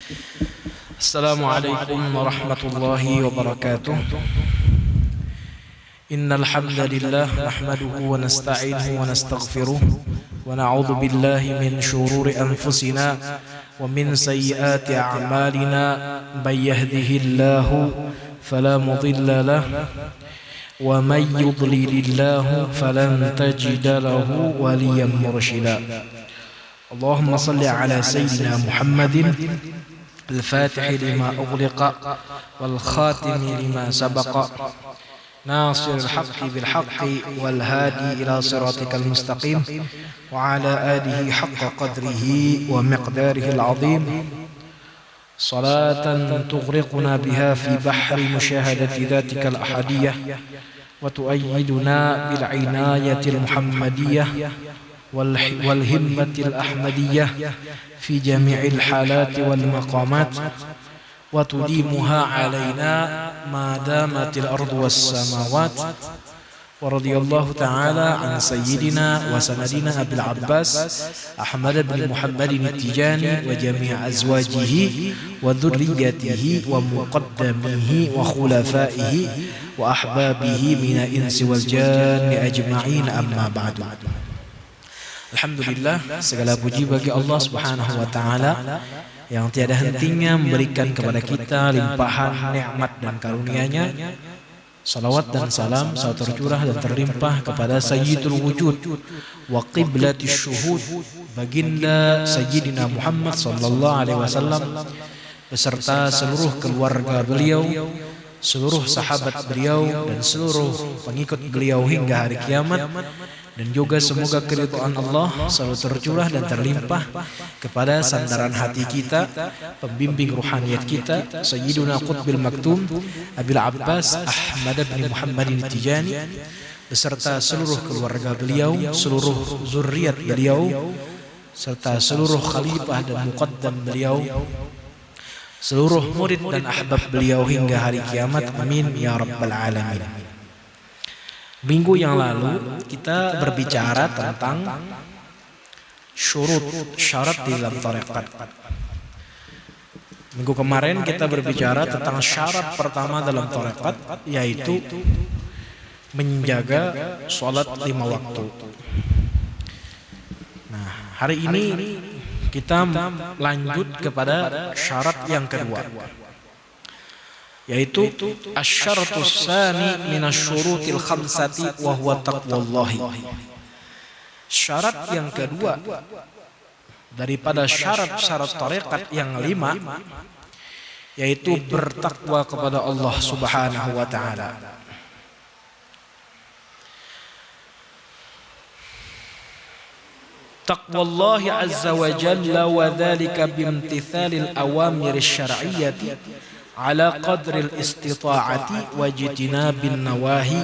Assalamualaikum warahmatullahi wabarakatuh. Innal hamdalillah nahmaduhu wa nasta'inuhu wa nastaghfiruh wa na'udzu billahi min shururi anfusina wa min sayyiati a'malina may yahdihillahu fala mudilla lahu wa may yudlilillahu falan tajida lahu waliyan mursyida. Allahumma salli ala sayyidina Muhammadin الفاتح لما أغلق والخاتم لما سبق ناصر الحق بالحق والهادي إلى صراطك المستقيم وعلى آله حق قدره ومقداره العظيم صلاة تغرقنا بها في بحر مشاهدة ذاتك الأحدية وتؤيدنا بالعناية المحمدية والهمة الأحمدية في جميع الحالات والمقامات وتديمها علينا ما دامت الأرض والسماوات. ورضي الله تعالى عن سيدنا وسندنا أبي العباس أحمد بن محمد التجاني وجميع أزواجه وذريته ومقدميه وخلفائه وأحبابه من الإنس والجان أجمعين. أما بعد. Alhamdulillah, segala puji bagi Allah Subhanahu wa taala yang tiada hentinya memberikan kepada kita limpahan nikmat dan karunia-Nya. Salawat dan salam selalu tercurah dan terlimpah kepada Sayyidul Wujud wa Qiblatis Syuhud, baginda Sayyidina Muhammad sallallahu alaihi wasallam beserta seluruh keluarga beliau, seluruh sahabat beliau dan seluruh pengikut beliau hingga hari kiamat. Dan juga semoga keridhaan Allah selalu tercurah dan terlimpah kepada sandaran hati kita, pembimbing ruhaniyat kita, Sayyiduna Qutbil Maktum Abil Abbas Ahmad bin Muhammad Tijani beserta seluruh keluarga beliau, seluruh zuriat beliau, serta seluruh khalifah dan muqaddam beliau, seluruh murid dan ahbab beliau hingga hari kiamat. Amin ya rabbal alamin. Minggu yang lalu kita berbicara tentang syarat di dalam tarekat. Minggu kemarin kita berbicara tentang syarat pertama dalam tarekat, yaitu menjaga sholat 5 waktu. Nah, hari ini kita lanjut kepada syarat yang kedua, yaitu asyaratus tsani minasyurutil khamsati wa huwa taqwallahi. Syarat yang kedua daripada syarat-syarat tarekat yang 5, yaitu bertakwa kepada Allah Subhanahu wa taala. Taqwallahi azza wa jalla wa dzalika bimtithalil awamir syar'iyyati ala qadril istita'ati wa jitinabin nawahi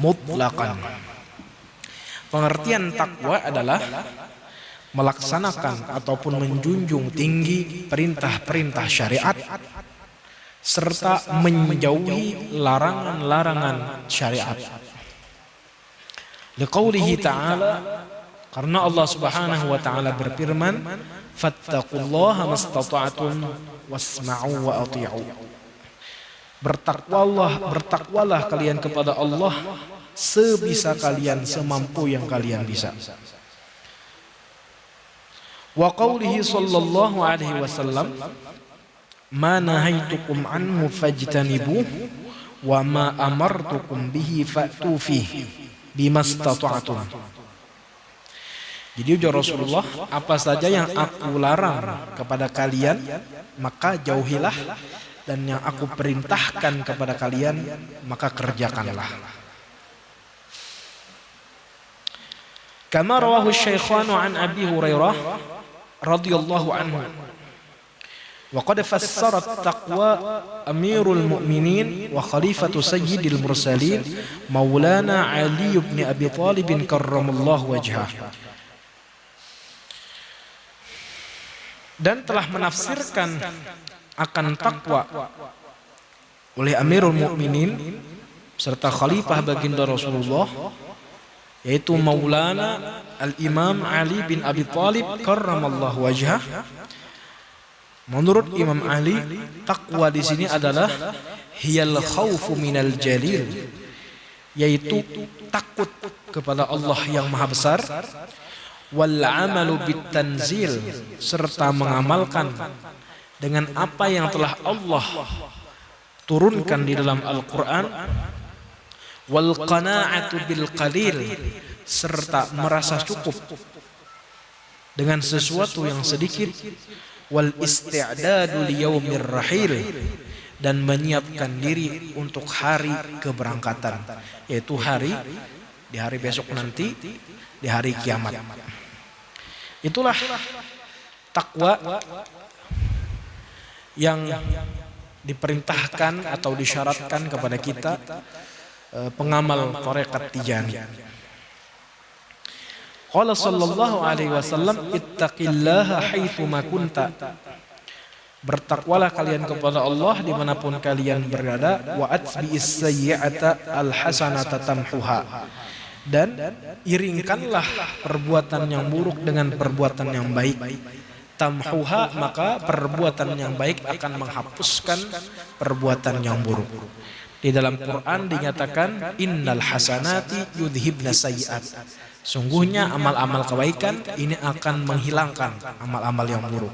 mutlaqan. Pengertian takwa adalah melaksanakan ataupun menjunjung tinggi perintah-perintah syariat serta menjauhi larangan-larangan syariat. Liqaulihi ta'ala, karena Allah Subhanahu wa taala berfirman, fattaqullaha mastata'tum wasma'u wa ati'u. Bertakwalah kalian kepada Allah sebisa kalian, semampu yang kalian bisa. Wa qaulihi sallallahu alaihi wasallam, ma nahaitukum anhu fajtanibuh wa ma amartukum bihi fa'tu fihi bimastata'tum. Jadi ujar Rasulullah, apa saja yang aku larang kepada kalian maka jauhilah, dan yang aku perintahkan kepada kalian maka kerjakanlah. Kama rawahu Syaikhan an Abi Hurairah radhiyallahu anhu, wa qad fassara at-taqwa Amirul Mu'minin wa Khalifatu Sayyidil Mursalin Maulana Ali bin Abi Thalib karramallahu wajhah. Dan telah menafsirkan akan takwa oleh Amirul Mukminin serta Khalifah baginda Rasulullah, yaitu Maulana Al-Imam Ali bin Abi Thalib karramallahu wajhah, Menurut Imam Ali, takwa di sini adalah hiyal khaufu minal jalil, yaitu takut kepada Allah yang Maha Besar, wal amalu bitanzil, serta mengamalkan dengan apa yang telah Allah turunkan di dalam Al-Quran, wal qana'atu bil qalil, serta merasa cukup dengan sesuatu yang sedikit, wal isti'dadu liyaumir rahil, dan menyiapkan diri untuk hari keberangkatan, yaitu di hari besok nanti, di hari kiamat. Itulah takwa yang diperintahkan atau disyaratkan kepada kita pengamal tarekat Tijani. Qala sallallahu alaihi wasallam, ittaqillaha haitsu ma kunta. Bertakwalah kalian kepada Allah dimanapun kalian berada. Wa atbi'is sayyi'ata alhasanata tamhuha. Dan iringkanlah perbuatan yang buruk dengan perbuatan yang baik. Tamhuha, maka perbuatan yang baik akan menghapuskan perbuatan yang buruk. Di dalam Quran dinyatakan innal hasanati yudhibna sayyi'at. Sungguhnya amal-amal kebaikan ini akan menghilangkan amal-amal yang buruk.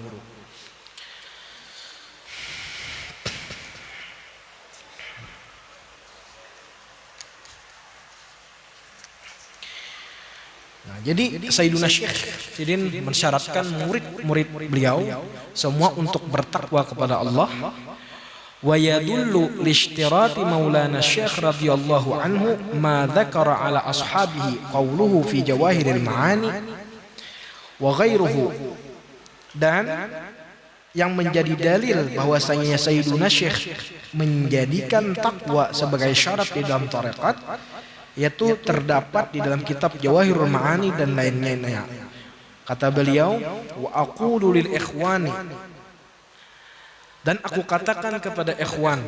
Nah, jadi Sayyiduna Syekh Tidin mensyaratkan murid-murid beliau semua untuk bertakwa kepada Allah. Wa yadullu lishtirati Maulana Syekh radhiyallahu anhu ma dzakara ala ashabihi qawluhu fi Jawahiril Ma'ani wa ghairuhu. Dan yang menjadi dalil bahwasanya Sayyiduna Syekh menjadikan takwa sebagai syarat di dalam tarekat, yaitu terdapat di dalam kitab Jawahirul Ma'ani dan lain-lainnya. Kata beliau, wa aqulu lil ikhwani, dan aku katakan kepada ikhwan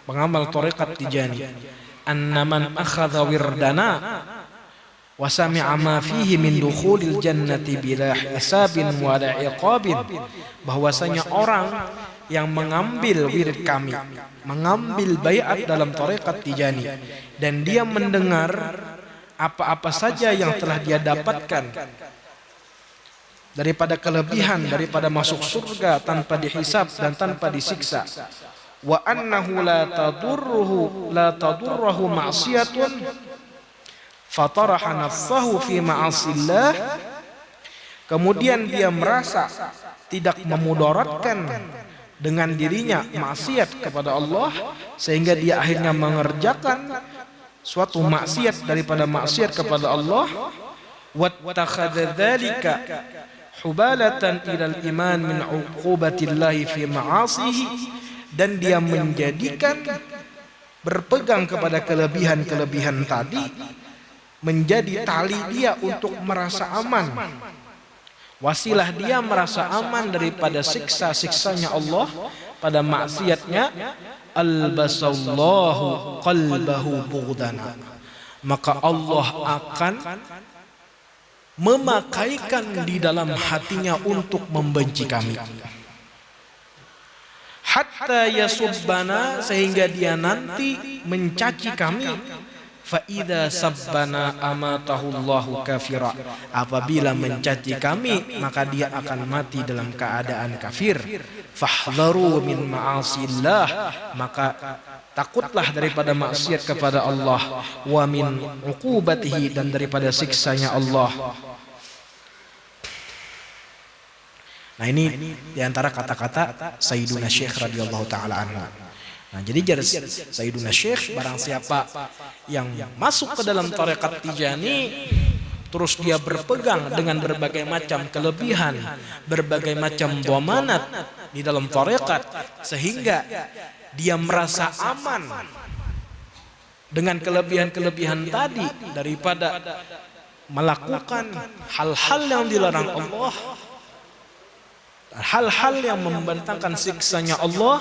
pengamal tarekat Tijani, annaman akhadha wirdana wa sami'a ma fihi min dukhulil jannati bila hisabin wa la iqabin, bahwasanya orang yang mengambil wirid kami, mengambil baiat dalam tarekat Tijani, dan dia mendengar apa-apa saja yang telah dia dapatkan daripada kelebihan, daripada masuk surga tanpa dihisab dan tanpa disiksa, wa annahu la tadurruhu ma'siyatun fataraha nafsahu fi ma'asillah, kemudian dia merasa tidak memudaratkan dengan dirinya maksiat kepada Allah, sehingga dia akhirnya mengerjakan suatu maksiat daripada maksiat kepada Allah. Wattakhadha dzalika hubalatan ilal iman min uqubatillahi fi ma'asihi, dan dia menjadikan berpegang kepada kelebihan-kelebihan tadi menjadi tali dia untuk merasa aman, wasilah dia merasa aman daripada siksa-siksanya Allah pada maksiatnya. Albasallahu qalbahu bughdana, maka Allah akan memakaikan di dalam hatinya untuk membenci kami. Hatta yasubbana, sehingga dia nanti mencaci kami. Fa'idha sabbana amatahullahu kafira, apabila mencaci kami maka dia akan mati dalam keadaan kafir. Fahdharu min ma'asillah, maka takutlah daripada maksiat kepada Allah, wa min uqubatihi, dan daripada siksanya Allah. Nah, ini diantara kata-kata Sayyiduna Syekh radhiyallahu ta'ala anhu. Nah, jadi Sayyiduna Syekh, barang siapa yang masuk ke dalam tarekat Tijani, terus dia berpegang dengan berbagai macam kelebihan, berbagai macam dhamanat di dalam tarekat, sehingga dia merasa aman dengan kelebihan-kelebihan tadi daripada melakukan hal-hal yang dilarang Allah, hal-hal yang membentangkan siksanya Allah,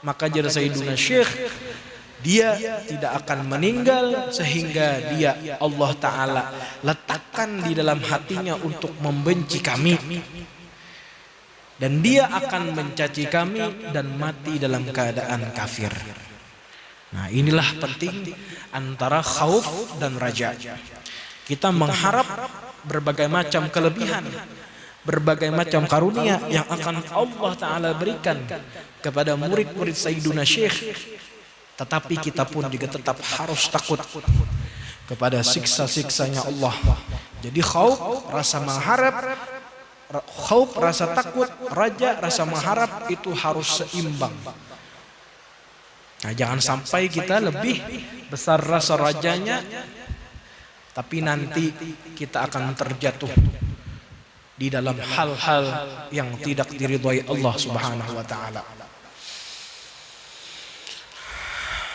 maka jadi Sayyiduna Syekh, dia tidak akan meninggal sehingga dia Allah Ta'ala letakkan di dalam hatinya untuk membenci kami. dan dia akan mencaci kami dan mati dalam keadaan kafir. Nah, inilah penting antara khauf dan raja. Kita mengharap berbagai macam kelebihan, berbagai macam karunia yang akan Allah Ta'ala berikan kepada murid-murid Sayyiduna Syekh, tetapi kita pun juga tetap harus takut kepada siksa-siksanya Allah. Jadi khauf, rasa mengharap, khauf, rasa takut, raja, rasa mengharap itu harus seimbang. Nah, jangan sampai kita lebih besar rasa rajanya, tapi nanti kita akan terjatuh di dalam hal-hal yang tidak diridhai Allah Subhanahu wa Ta'ala.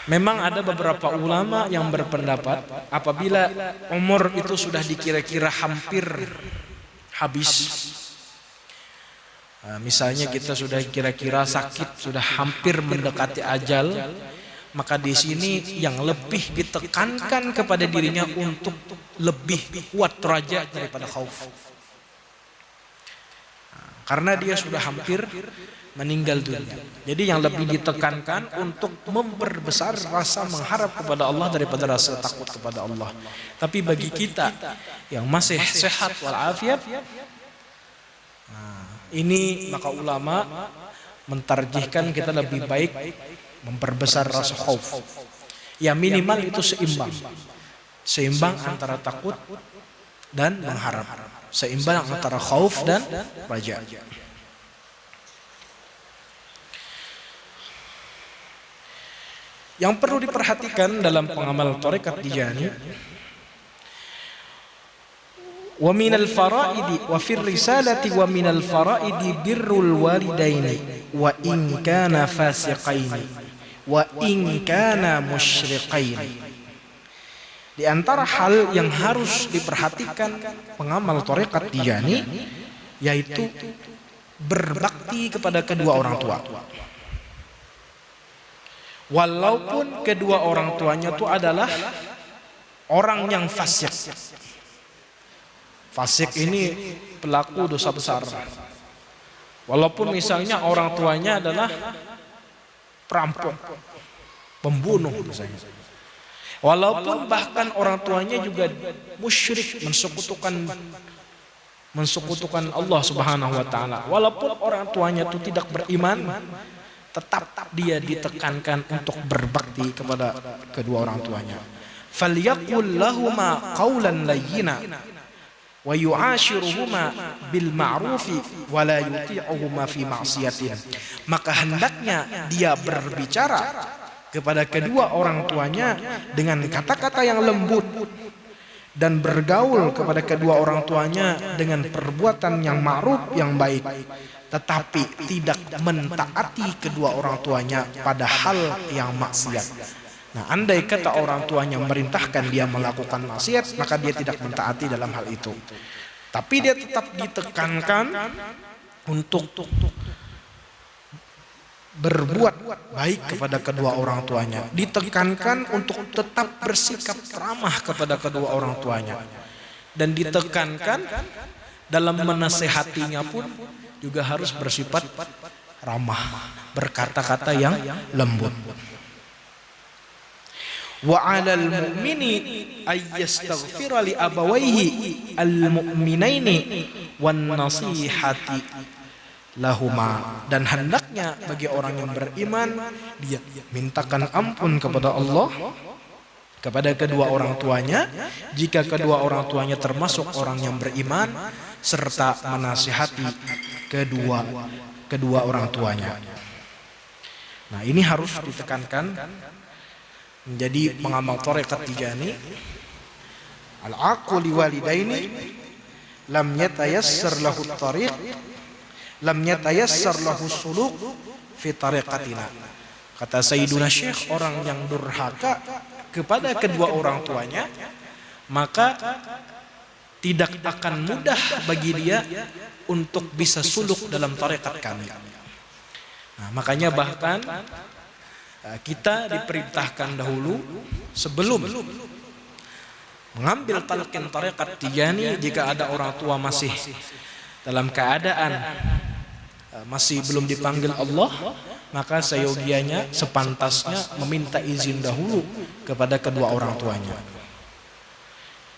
Memang ada beberapa ulama yang berpendapat apabila umur itu sudah dikira-kira hampir habis, misalnya kita sudah kira-kira sakit, sudah hampir mendekati ajal, maka di sini yang lebih ditekankan kepada dirinya untuk lebih kuat raja daripada khauf. Karena dia sudah hampir meninggal dunia. Jadi yang lebih ditekankan untuk memperbesar rasa mengharap kepada Allah daripada rasa takut kepada Allah. Tapi bagi kita yang masih sehat walafiat, ini maka ulama mentarjihkan kita lebih baik memperbesar rasa khauf. Ya minimal itu seimbang. Seimbang antara takut dan mengharap. Seimbang antara khauf dan raja. Yang perlu diperhatikan dalam pengamal tarekat Tijani, wa minal faraidi wa fir risalati wa minal faraidi birrul walidaini wa in kana fasiqaini wa in kana musyriqaini. Di antara hal yang harus diperhatikan pengamal tarekat Tijani yaitu berbakti kepada kedua orang tua. Walaupun kedua orang tuanya itu adalah orang yang fasik. Fasik ini pelaku dosa besar. Walaupun misalnya orang tuanya adalah perampok, pembunuh misalnya. Walaupun bahkan orang tuanya juga musyrik, mensekutukan Allah Subhanahu wa Ta'ala. Walaupun orang tuanya itu tidak beriman, tetap dia ditekankan untuk berbakti kepada kedua orang tuanya. Falyaqul lahuma qawlan layyina wa yu'ashiruhuma bil ma'rufi wa la yuti'uhuma fi ma'siyatin. Maka hendaknya dia berbicara kepada kedua orang tuanya dengan kata-kata yang lembut dan bergaul kepada kedua orang tuanya dengan perbuatan yang ma'ruf, yang baik, tetapi tidak mentaati kedua orang tuanya pada hal yang maksiat. Nah, andai kata orang tuanya merintahkan dia melakukan maksiat, maka dia tidak mentaati dalam hal itu. Tapi dia tetap ditekankan untuk berbuat baik kepada kedua orang tuanya. Ditekankan untuk tetap bersikap ramah kepada kedua orang tuanya. Dan ditekankan dalam menasehatinya pun juga harus bersifat ramah, berkata-kata yang lembut. Wa 'alal mu'mini ay yastaghfira li abawayhi al-mu'minaini wan nasihati lahuma. Dan hendaknya bagi orang yang beriman dia mintakan ampun kepada Allah kepada kedua orang tuanya jika kedua orang tuanya termasuk orang yang beriman, serta menasihati kedua orang tuanya. Nah, ini harus ditekankan menjadi pengamal tarekat Tijani. Al-aqu li walidaini lam yatayassar lahu at-tariq, lam yatayassar lahu suluk fi tariqatina. Kata Sayyiduna Syekh, orang yang durhaka kepada kedua orang tuanya, maka tidak akan mudah bagi dia untuk bisa suluk dalam tarekat kami. Nah, makanya bahkan kita diperintahkan dahulu sebelum mengambil talqin tarekat Tijani, jika ada orang tua masih dalam keadaan masih belum dipanggil Allah, maka seyogianya sepantasnya meminta izin dahulu kepada kedua orang tuanya.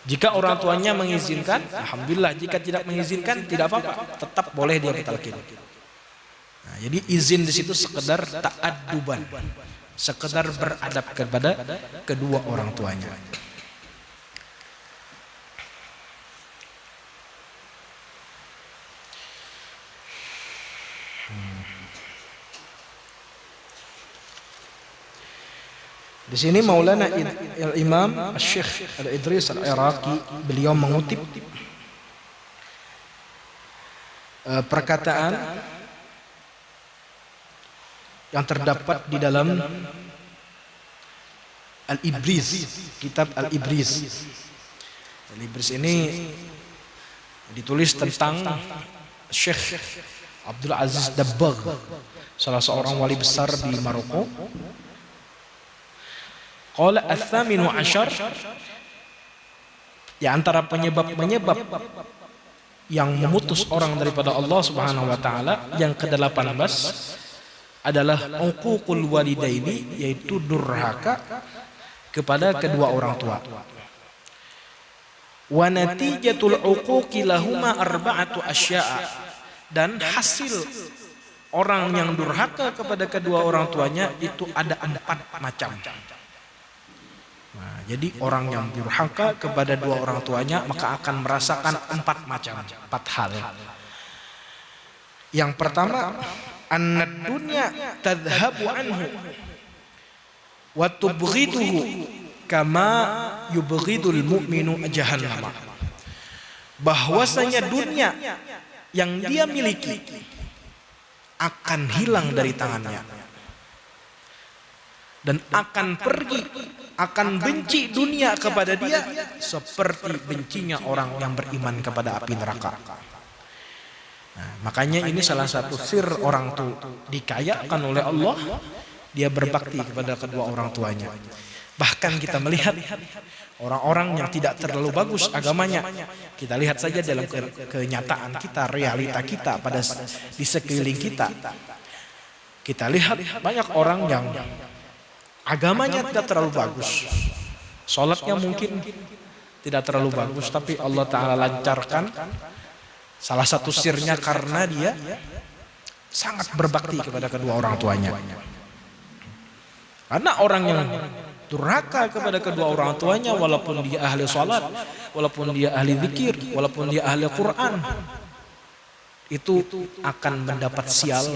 Jika orang tuanya mengizinkan, alhamdulillah. Jika tidak mengizinkan, tidak apa-apa, tetap boleh dia bertalqin. Nah, jadi izin di situ sekedar ta'adduban, sekedar beradab kepada kedua orang tuanya. Di sini Maulana Imam Syekh Al-Idris Al-Iraqi, beliau mengutip perkataan yang terdapat di dalam Al-Ibris, kitab Al-Ibris. Al-Ibris ini ditulis tentang Syekh Abdul Aziz Dabbagh, salah seorang wali besar di Maroko. Qala ats-tsaminu asyar, ya antara penyebab-penyebab yang memutus orang daripada Allah Subhanahu wa taala yang ke-18 adalah uququl walidaini, yaitu durhaka kepada kedua orang tua. Wa natijatul uquqi lahuma arba'atu asya'a, dan hasil orang yang durhaka kepada kedua orang tuanya itu ada 4 macam. Nah, jadi orang yang durhaka kepada dua orang tuanya maka akan merasakan 4 macam, 4 hal. Yang pertama, annad dunya tadhhabu anhu wa tubghiduhu kama yubghidul mu'minu jahannam. Bahwasanya dunia yang dia miliki akan hilang dari tangannya dan akan pergi, akan benci dunia kepada dia seperti bencinya orang yang beriman kepada api neraka. Nah, makanya ini salah satu sir orang tuh dikayakan oleh Allah, dia berbakti kepada kedua orang tuanya. Bahkan kita melihat orang-orang yang tidak terlalu bagus agamanya, kita lihat saja dalam kenyataan kita, realita kita pada di sekeliling kita. Kita lihat banyak orang yang agamanya tidak terlalu bagus, sholatnya mungkin tidak terlalu bagus, tapi Allah Ta'ala lancarkan. Salah satu sirnya karena dia sangat berbakti kepada kedua orang tuanya. Karena orang yang durhaka kepada kedua orang tuanya, walaupun dia ahli sholat, walaupun dia ahli zikir, walaupun dia ahli Quran, itu akan mendapat sial,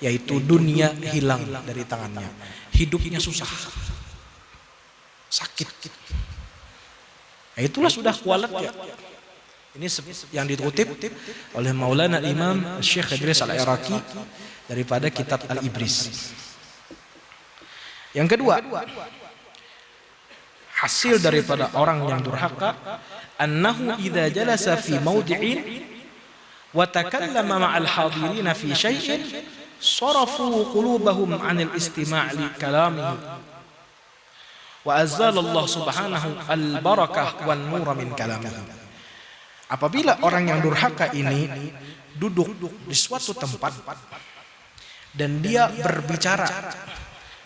yaitu dunia hilang dari tangannya, hidupnya susah, sakit. Nah, itulah sudah kualat ya. Ini yang dikutip oleh Maulana Imam Syekh Idris Al-Iraqi daripada kitab Al-Ibris. Yang kedua, hasil daripada orang yang durhaka, annahu idza jalasa fi mawdi'in wa takallama ma'al hadirina fi syai'in sarafu qulubahum 'anil istima' li kalamihi wa azzala Allah subhanahu al-barakah wan nur min kalamihi. Apabila orang yang durhaka ini duduk di suatu tempat dan dia berbicara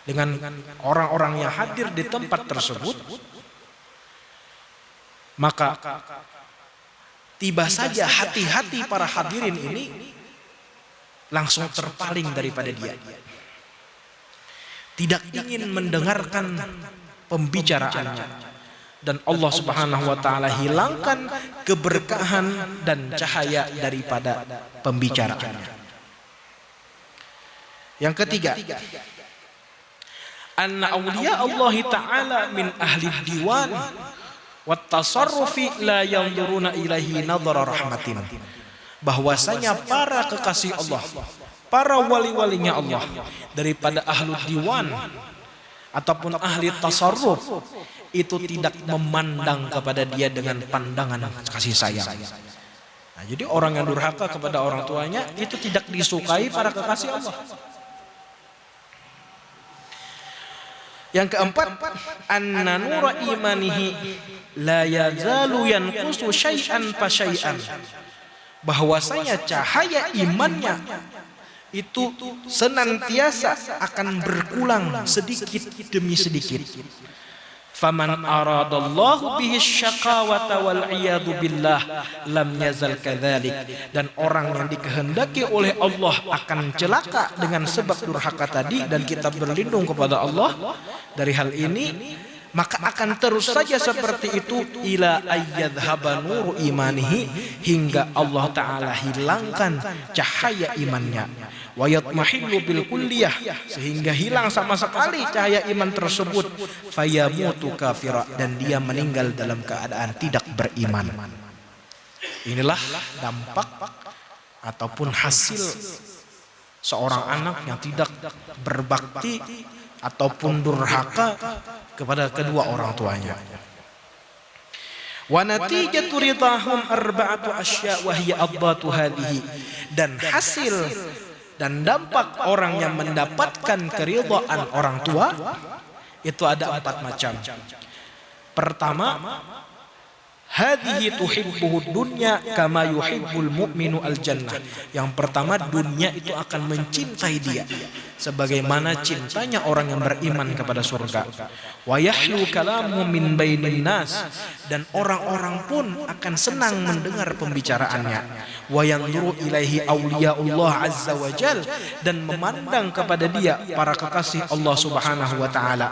dengan orang-orang yang hadir di tempat tersebut, maka tiba saja hati-hati para hadirin ini langsung terpaling daripada dia, tidak ingin mendengarkan pembicaraannya, dan Allah Subhanahu wa taala hilangkan keberkahan dan cahaya daripada pembicaraannya. Yang ketiga, anna awliya Allah ta'ala min ahli diwan wat tasarrufi la yanzuruna ilaihi nadhara rahmatin. Bahwasanya para kekasih Allah, para wali-walinya Allah daripada ahlu diwan ataupun ahli tasarruf itu tidak memandang kepada dia dengan pandangan kasih sayang. Nah, jadi orang yang durhaka kepada orang tuanya itu tidak disukai para kekasih Allah. Yang keempat, anna nura imanihi la yazalu yanqusu syai'an fa syai'an bahwasanya cahaya imannya itu senantiasa akan berkurang sedikit demi sedikit. Faman aradallahu bihi syaqawata wal iyadu billah lam yazal kadzalik. Dan orang yang dikehendaki oleh Allah akan celaka dengan sebab durhaka tadi, dan kita berlindung kepada Allah dari hal ini, maka akan terus saja seperti itu ila ayyadhhaba nuru imanihi, hingga Allah Ta'ala hilangkan cahaya imannya, wa yatmahillu bil kulliyah, sehingga hilang sama sekali cahaya iman tersebut, fayamutu kafira, dan dia meninggal dalam keadaan tidak beriman. Inilah dampak ataupun hasil seorang anak yang tidak berbakti ataupun durhaka kepada kedua orang tuanya. Wa natijatu ridahum arba'atu asya' wa hiya adbatu hadhihi. Dan hasil dan dampak orang yang mendapatkan keridhaan orang tua itu ada 4 macam. Pertama, hadhihi tuhibbuhud dunya kama yuhibbul mu'minu al jannah. Yang pertama, dunia itu akan mencintai dia sebagaimana cintanya orang yang beriman kepada surga. Wa yahlu kalamu min bainin nas, dan orang-orang pun akan senang mendengar pembicaraannya. Wa yanzuru ilaihi auliyaullah azza wa jal, dan memandang kepada dia para kekasih Allah Subhanahu wa taala.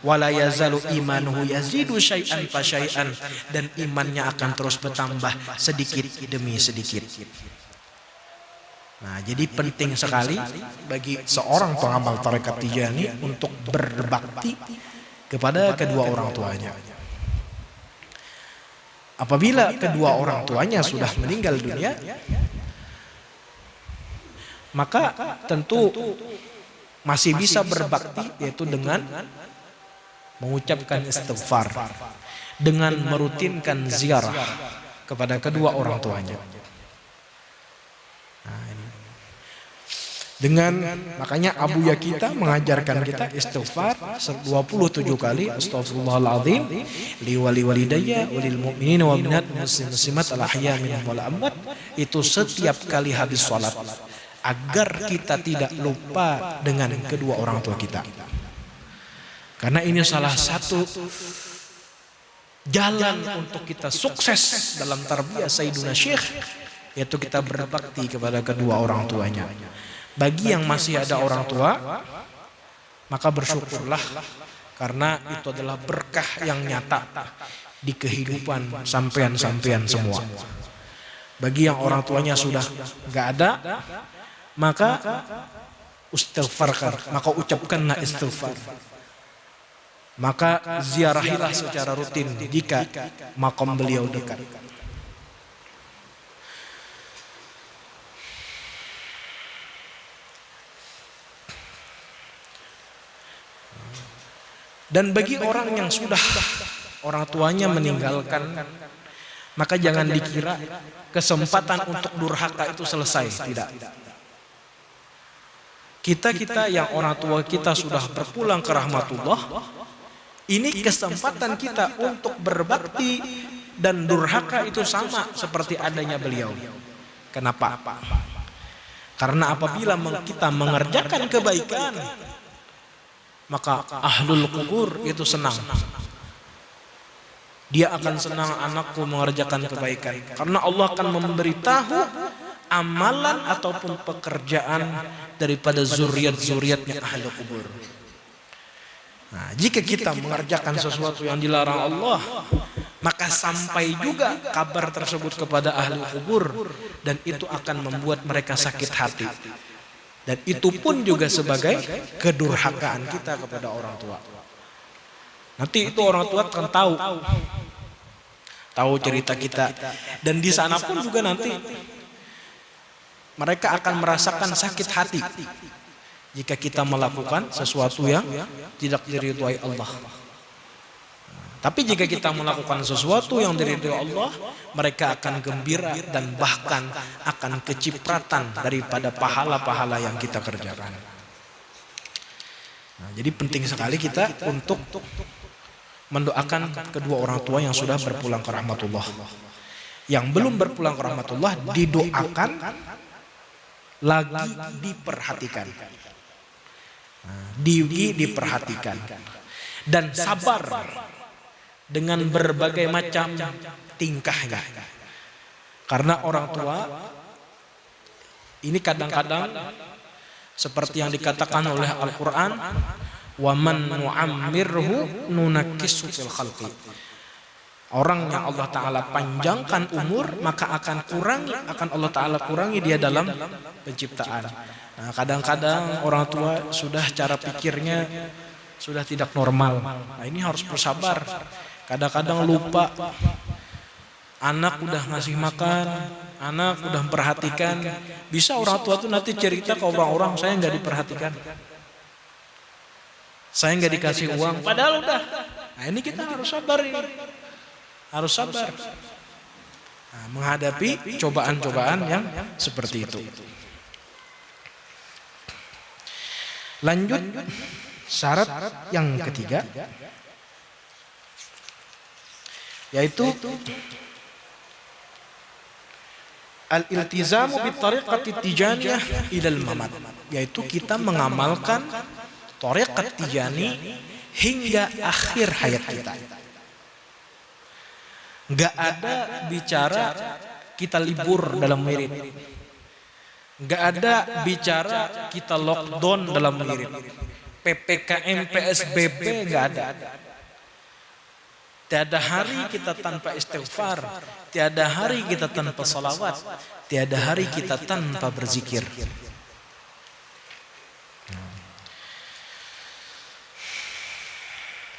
Wala yazalu imanuhu yazidu syai'an fa syai'an, dan imannya akan terus bertambah sedikit demi sedikit. Nah, jadi penting sekali bagi seorang pengamal tarekat Tijani untuk berbakti kepada kedua orang tuanya. Apabila kedua orang tuanya sudah meninggal dunia, maka tentu masih bisa berbakti, yaitu dengan mengucapkan istighfar, dengan merutinkan ziarah kepada kedua orang tuanya. Nah, ini. Makanya Abuya kita mengajarkan kita istighfar 27 kali, astagfirullahaladzim li wali walidayya walil mu'minina wa minat muslimat al ahya minhum wal amwat, itu setiap kali habis salat, agar kita tidak lupa dengan kedua orang tua kita. Karena ini salah satu jalan untuk kita sukses dalam tarbiyah Sayyiduna Syekh, yaitu kita berbakti kepada kedua orang tuanya. Bagi yang masih ada orang tua, maka bersyukurlah, karena itu adalah berkah yang nyata di kehidupan sampean-sampean semua. Bagi yang orang tuanya sudah nggak ada, maka istighfarkan, maka ucapkanlah istighfar. Maka ziarahilah secara rutin jika makam beliau dekat. Dan bagi orang yang sudah orang tuanya meninggalkan, maka jangan dikira kesempatan untuk durhaka itu selesai. Tidak. Kita yang orang tua kita sudah berpulang ke rahmatullah, ini kesempatan kita untuk berbakti, dan durhaka itu sama seperti adanya beliau. Kenapa? Karena apabila kita mengerjakan kebaikan, maka ahlul kubur itu senang. Dia akan senang, anakku mengerjakan kebaikan, karena Allah akan memberitahu amalan ataupun pekerjaan daripada zuriat-zuriatnya ahlul kubur. Nah, jika kita mengerjakan sesuatu yang dilarang Allah, maka sampai juga kabar tersebut kepada ahli kubur, dan itu akan membuat mereka sakit hati. Dan itu pun juga sebagai kedurhakaan kita kepada orang tua. Nanti itu orang tua akan tahu cerita kita, dan di sana pun juga nanti mereka akan merasakan sakit hati jika kita melakukan sesuatu yang tidak diridhoi Allah. Tapi jika kita melakukan sesuatu yang diridhoi Allah, mereka akan gembira dan bahkan akan kecipratan daripada pahala-pahala yang kita kerjakan. Nah, jadi penting sekali kita untuk mendoakan kedua orang tua yang sudah berpulang ke rahmatullah. yang belum berpulang ke rahmatullah didoakan, lagi diperhatikan. Diperhatikan dan sabar dengan berbagai macam tingkahnya. Karena orang tua ini kadang-kadang seperti yang dikatakan oleh Al-Quran, wa man nu'ammirhu nunakkisu fil khalqi. Orang yang Allah Ta'ala panjangkan umur, maka akan Allah Ta'ala kurangi dia dalam penciptaan. Nah, kadang-kadang orang tua sudah cara pikirnya sudah tidak normal. Nah, ini harus bersabar. Kadang-kadang lupa. Anak udah ngasih makan, anak udah memperhatikan. Bisa orang tua tuh nanti cerita ke orang-orang, saya nggak diperhatikan, saya nggak dikasih uang. Padahal udah. Nah, ini kita harus sabar ini. Harus sabar menghadapi cobaan-cobaan yang seperti itu. Lanjut, syarat yang ketiga, yaitu al-iltizamu bitariqati tijaniyah ilal mamat, yaitu kita mengamalkan tariqat tijani hingga akhir hayat kita. Nggak ada bicara kita libur dalam wirid. Nggak ada bicara kita lockdown dalam wirid. PPKM, PSBB nggak ada. Tiada hari kita tanpa istighfar. Tiada hari kita tanpa salawat. Tiada hari kita tanpa berzikir.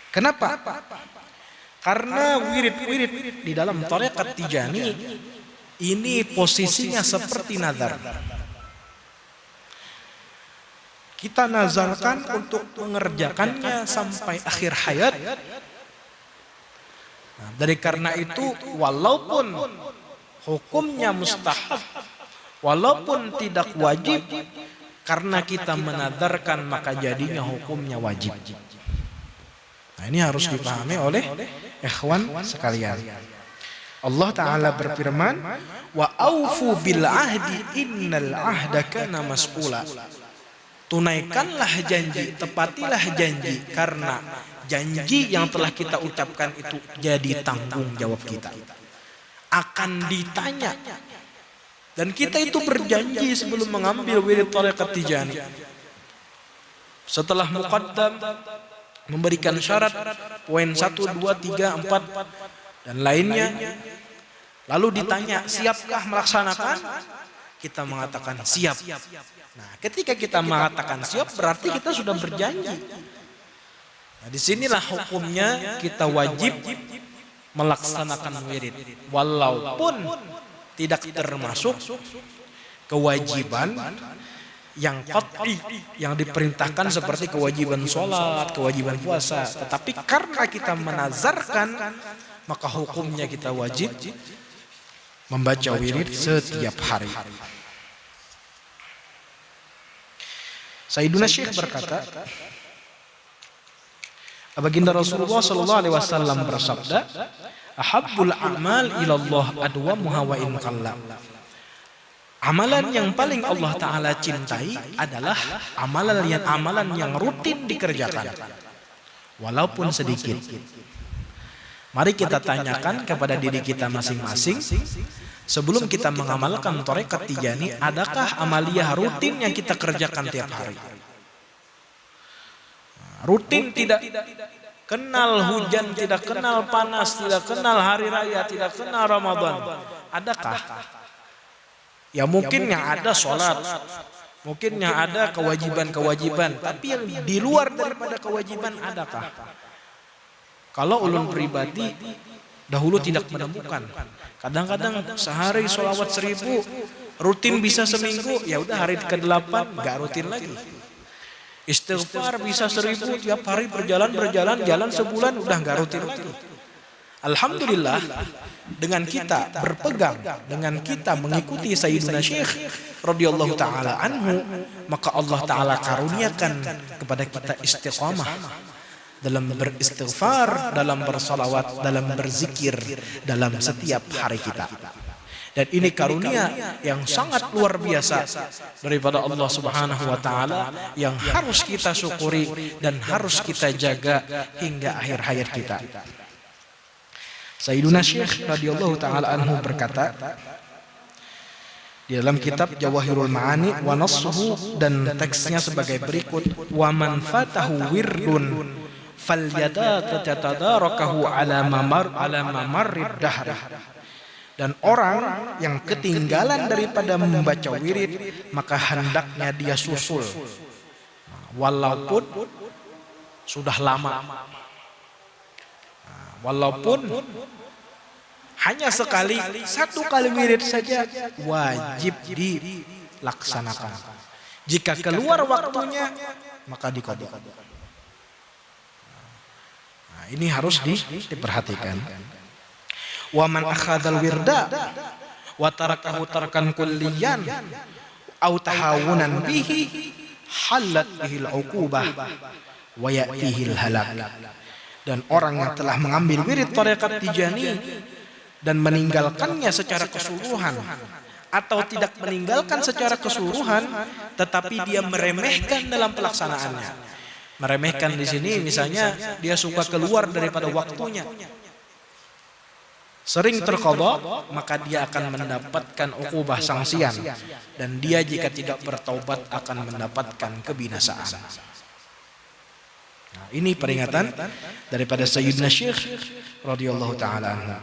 Kenapa? Karena wirid-wirid di dalam tariqat tijani ini posisinya seperti nazar. Kita nazarkan untuk mengerjakannya sampai akhir hayat. Nah, dari karena itu, walaupun hukumnya mustahab, walaupun tidak wajib, karena kita menazarkan maka jadinya hukumnya wajib. Nah, ini harus dipahami oleh ikhwan sekalian. Allah Ta'ala berfirman, wa aufu bil ahdi innal ahda kana mas'ula. Tunaikanlah janji, tepatilah janji, karena janji yang telah kita ucapkan itu jadi tanggung jawab kita. Akan ditanya. Dan kita itu berjanji sebelum mengambil wirid tariqat tijani. Setelah muqaddam, memberikan syarat poin 1, 2, 3, 4 dan lainnya, lalu ditanya siapkah melaksanakan, kita mengatakan siap. Nah, ketika kita mengatakan siap berarti kita sudah berjanji. Nah, disinilah hukumnya kita wajib melaksanakan wirid, walaupun tidak termasuk kewajiban yang qat'i, yang diperintahkan seperti kewajiban sholat, kewajiban puasa. Tetapi karena kita menazarkan, maka hukumnya kita wajib membaca wirid setiap hari. Sayyiduna Syekh berkata, baginda Rasulullah sallallahu alaihi wasallam bersabda, ahabbul a'mal ilallah adwamuha wa in qalla. Amalan yang paling Allah Ta'ala cintai adalah amalan yang rutin dikerjakan, walaupun sedikit. Mari kita tanyakan kepada diri kita masing-masing, sebelum kita mengamalkan tariqat tijani, adakah amaliyah rutin yang kita kerjakan tiap hari? Rutin, tidak kenal hujan, tidak kenal panas, tidak kenal hari raya, tidak kenal Ramadan. Adakah? Ya mungkin yang ada sholat, mungkin yang ada kewajiban-kewajiban, tapi yang di luar daripada kewajiban adakah? Kalau ulun pribadi dahulu tidak menemukan. Kadang-kadang sehari sholawat 1000, rutin bisa seminggu, ya udah hari ke-8 gak rutin lagi. Istighfar bisa 1000, tiap hari berjalan sebulan udah gak rutin lagi. Alhamdulillah, dengan kita berpegang, dengan kita mengikuti Sayyidina Syekh radhiyallahu ta'ala anhu, maka Allah Ta'ala karuniakan kepada kita istiqamah dalam beristighfar, dalam bersalawat, dalam berzikir, dalam setiap hari kita. Dan ini karunia yang sangat luar biasa daripada Allah Subhanahu wa taala yang harus kita syukuri dan harus kita jaga hingga akhir hayat kita. Sayyiduna Syekh radhiyallahu taala anhu berkata di dalam kitab Jawahirul Ma'ani wa nassuhu, dan teksnya sebagai berikut: wa man fatahu wirdun falyatadarakahu ala mamarrid dahr. Dan orang yang ketinggalan daripada membaca wirid, maka hendaknya dia susul walaupun sudah lama, walaupun hanya sekali, satu kali wirid saja wajib dilaksanakan. Jika keluar waktunya maka diqadha. Nah, ini harus diperhatikan. Wa man akhadzal wirda wa tarakahu tarkan kulliyan aw tahawunan bihi halat bihil uqubah wa ya'tihil halak. Dan orang yang telah mengambil wirid tarekat Tijani dan meninggalkannya secara keseluruhan atau tidak meninggalkan secara keseluruhan tetapi dia meremehkan dalam pelaksanaannya. Meremehkan di sini misalnya dia suka keluar daripada waktunya, sering terqadha, maka dia akan mendapatkan uqubah sanksian, dan dia jika tidak bertaubat akan mendapatkan kebinasaan. Nah, ini peringatan daripada Sayyidina Syekh radhiyallahu taala anhu.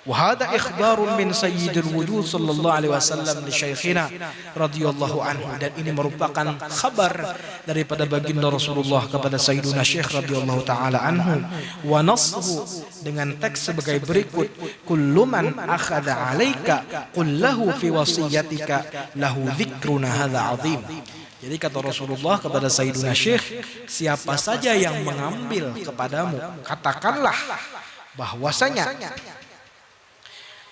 Wa hadha ikhbarun min sayyidil wujud sallallahu alaihi wasallam li syekhina radhiyallahu anhu, dan ini merupakan kabar daripada baginda Rasulullah kepada Sayyidina Syekh radhiyallahu taala anhu. Wa nassuhu, dengan teks sebagai berikut: kullu man akhadha 'alaika qul lahu fi wasiyatika lahu dzikruna hadza 'azim. Jadi kata Rasulullah kepada Sayyidina Syekh, siapa saja yang mengambil kepadamu, katakanlah bahwasanya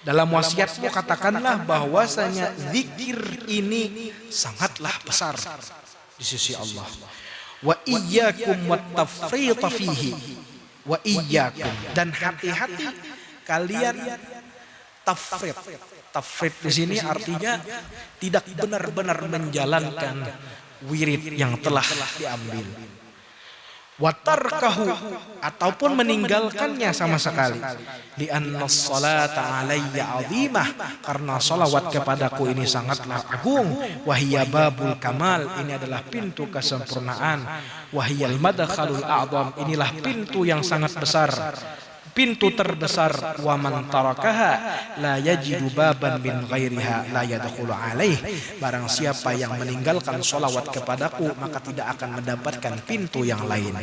dalam wasiatmu, katakanlah bahwasanya zikir ini sangatlah besar di sisi Allah. Wa iyyakum wattafrita fihi. Wa iyyakum, dan hati-hati kalian tafrid. Tafrid di sini artinya tidak benar-benar menjalankan wirid yang telah diambil. Watarkahu, ataupun meninggalkannya sama sekali. Li anna sholata alayya azimah, karena salawat kepadaku ini sangatlah agung. Wahiyya babul kamal, ini adalah pintu kesempurnaan. Wahiyyal madkhalul a'zam, inilah pintu yang sangat besar, pintu terbesar. Wa man tarakaha la yajidu baban min ghairiha la yadkhulu alaih. Barang siapa yang meninggalkan sholawat kepadaku, maka tidak akan mendapatkan pintu yang lain.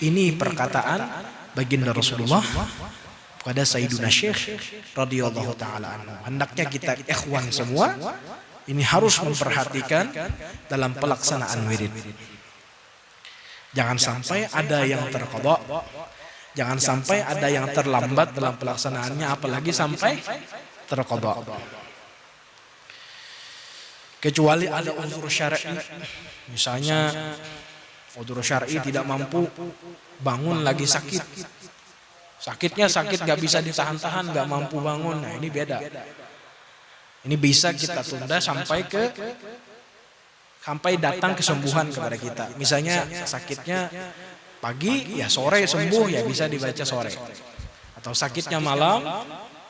Ini perkataan baginda Rasulullah kepada Sayyidina Syekh radhiyallahu taala anhu. Hendaknya kita ikhwan semua ini harus memperhatikan dalam pelaksanaan wirid. Jangan sampai ada yang terqadha, jangan sampai ada yang terlambat dalam pelaksanaannya, apalagi sampai terqadha. Kecuali ada uzur syar'i, misalnya uzur syar'i tidak mampu bangun, lagi sakit, sakitnya sakit gak bisa ditahan-tahan, gak mampu bangun. Nah ini beda. Ini bisa kita tunda sampai datang kesembuhan kepada kita. Misalnya sakitnya pagi, ya sore sembuh, ya bisa dibaca sore. Atau sakitnya malam,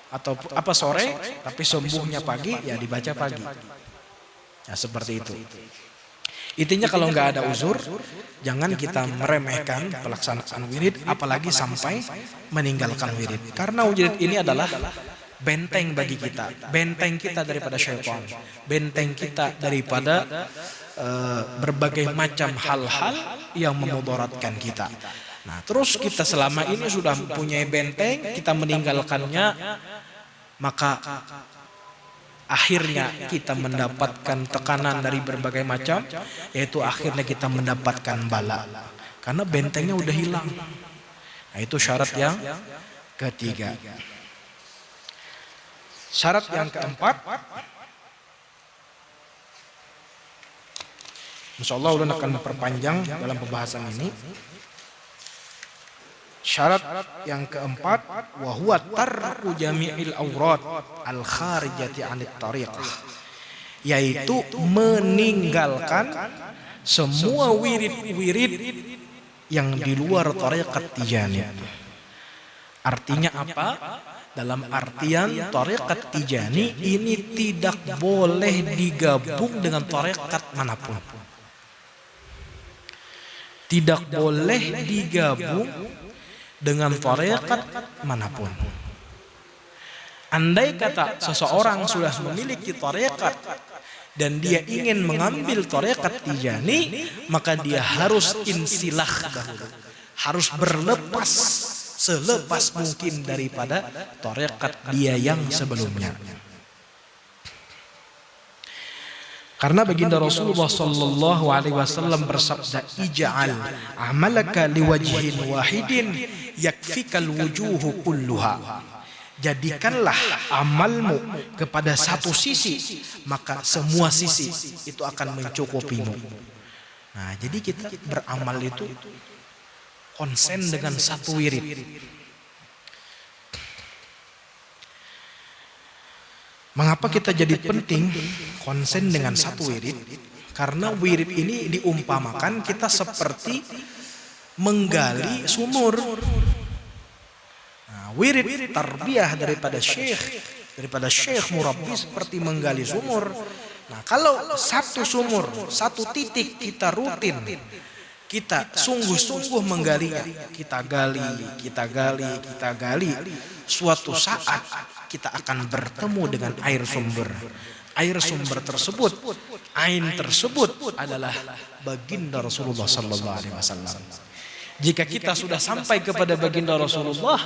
atau apa sore, tapi sembuhnya pagi, ya dibaca pagi. Nah seperti itu. Intinya kalau nggak ada uzur, jangan kita meremehkan pelaksanaan wirid, apalagi sampai meninggalkan wirid. Karena wirid ini adalah benteng bagi kita, benteng kita daripada syaitan, benteng kita daripada berbagai macam hal-hal yang memudaratkan kita. Nah, terus kita selama ini sudah mempunyai benteng, kita meninggalkannya, maka akhirnya kita mendapatkan tekanan dari berbagai macam, yaitu akhirnya kita mendapatkan bala, karena bentengnya udah hilang. Nah, itu syarat yang ketiga. Syarat yang keempat, insyaallah udah akan memperpanjang dalam pembahasan ini. Syarat yang keempat, wa huwa tarku jami'il aurat al kharijati 'anit tariqah, yaitu meninggalkan semua wirid-wirid yang di luar tarekat Tijani. Artinya apa? Dalam artian tarekat Tijani ini tidak boleh digabung dengan tarekat manapun. Tidak boleh digabung dengan tarekat manapun. Andai kata seseorang sudah memiliki tarekat dan dia ingin mengambil tarekat Tijani, maka dia harus insilah dahulu, harus berlepas selepas mungkin daripada tarekat dia yang sebelumnya. Karena baginda Rasulullah sallallahu alaihi wasallam bersabda, ij'al amalaka liwajhin wahidin yakfikal wujuhu kulluha. Jadikanlah amalmu kepada satu sisi, maka semua sisi itu akan mencukupimu. Nah, jadi kita beramal itu konsen dengan satu wirid. Mengapa kita jadi penting konsen dengan satu wirid? Karena wirid ini diumpamakan kita seperti menggali sumur. Nah, wirid tarbiyah daripada syekh murabbi seperti menggali sumur. Nah, kalau satu sumur, satu titik kita rutin, kita sungguh-sungguh menggalinya, kita gali, suatu saat kita akan bertemu dengan air sumber. Air sumber tersebut, ain tersebut adalah baginda Rasulullah sallallahu alaihi wasallam. Jika kita sudah sampai kepada baginda Rasulullah,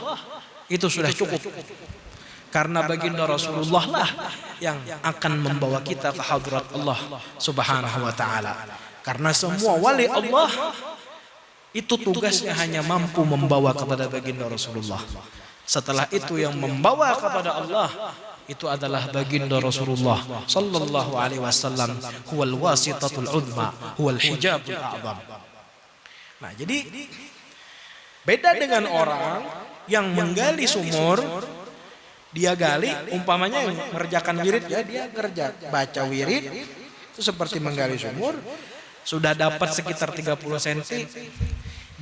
itu sudah cukup. Karena baginda Rasulullah lah yang akan membawa kita ke hadrat Allah Subhanahu wa taala. Karena semua wali Allah itu tugasnya hanya mampu membawa kepada baginda Rasulullah. Setelah itu yang membawa kepada Allah itu adalah baginda Rasulullah sallallahu alaihi wasallam, huwal wasitatul uzma, huwal hijabul a'zam. Nah, jadi beda dengan orang yang menggali sumur, dia gali umpamanya mengerjakan wirid, ya dia kerja baca wirid itu seperti menggali sumur, sudah dapat sekitar 30 cm.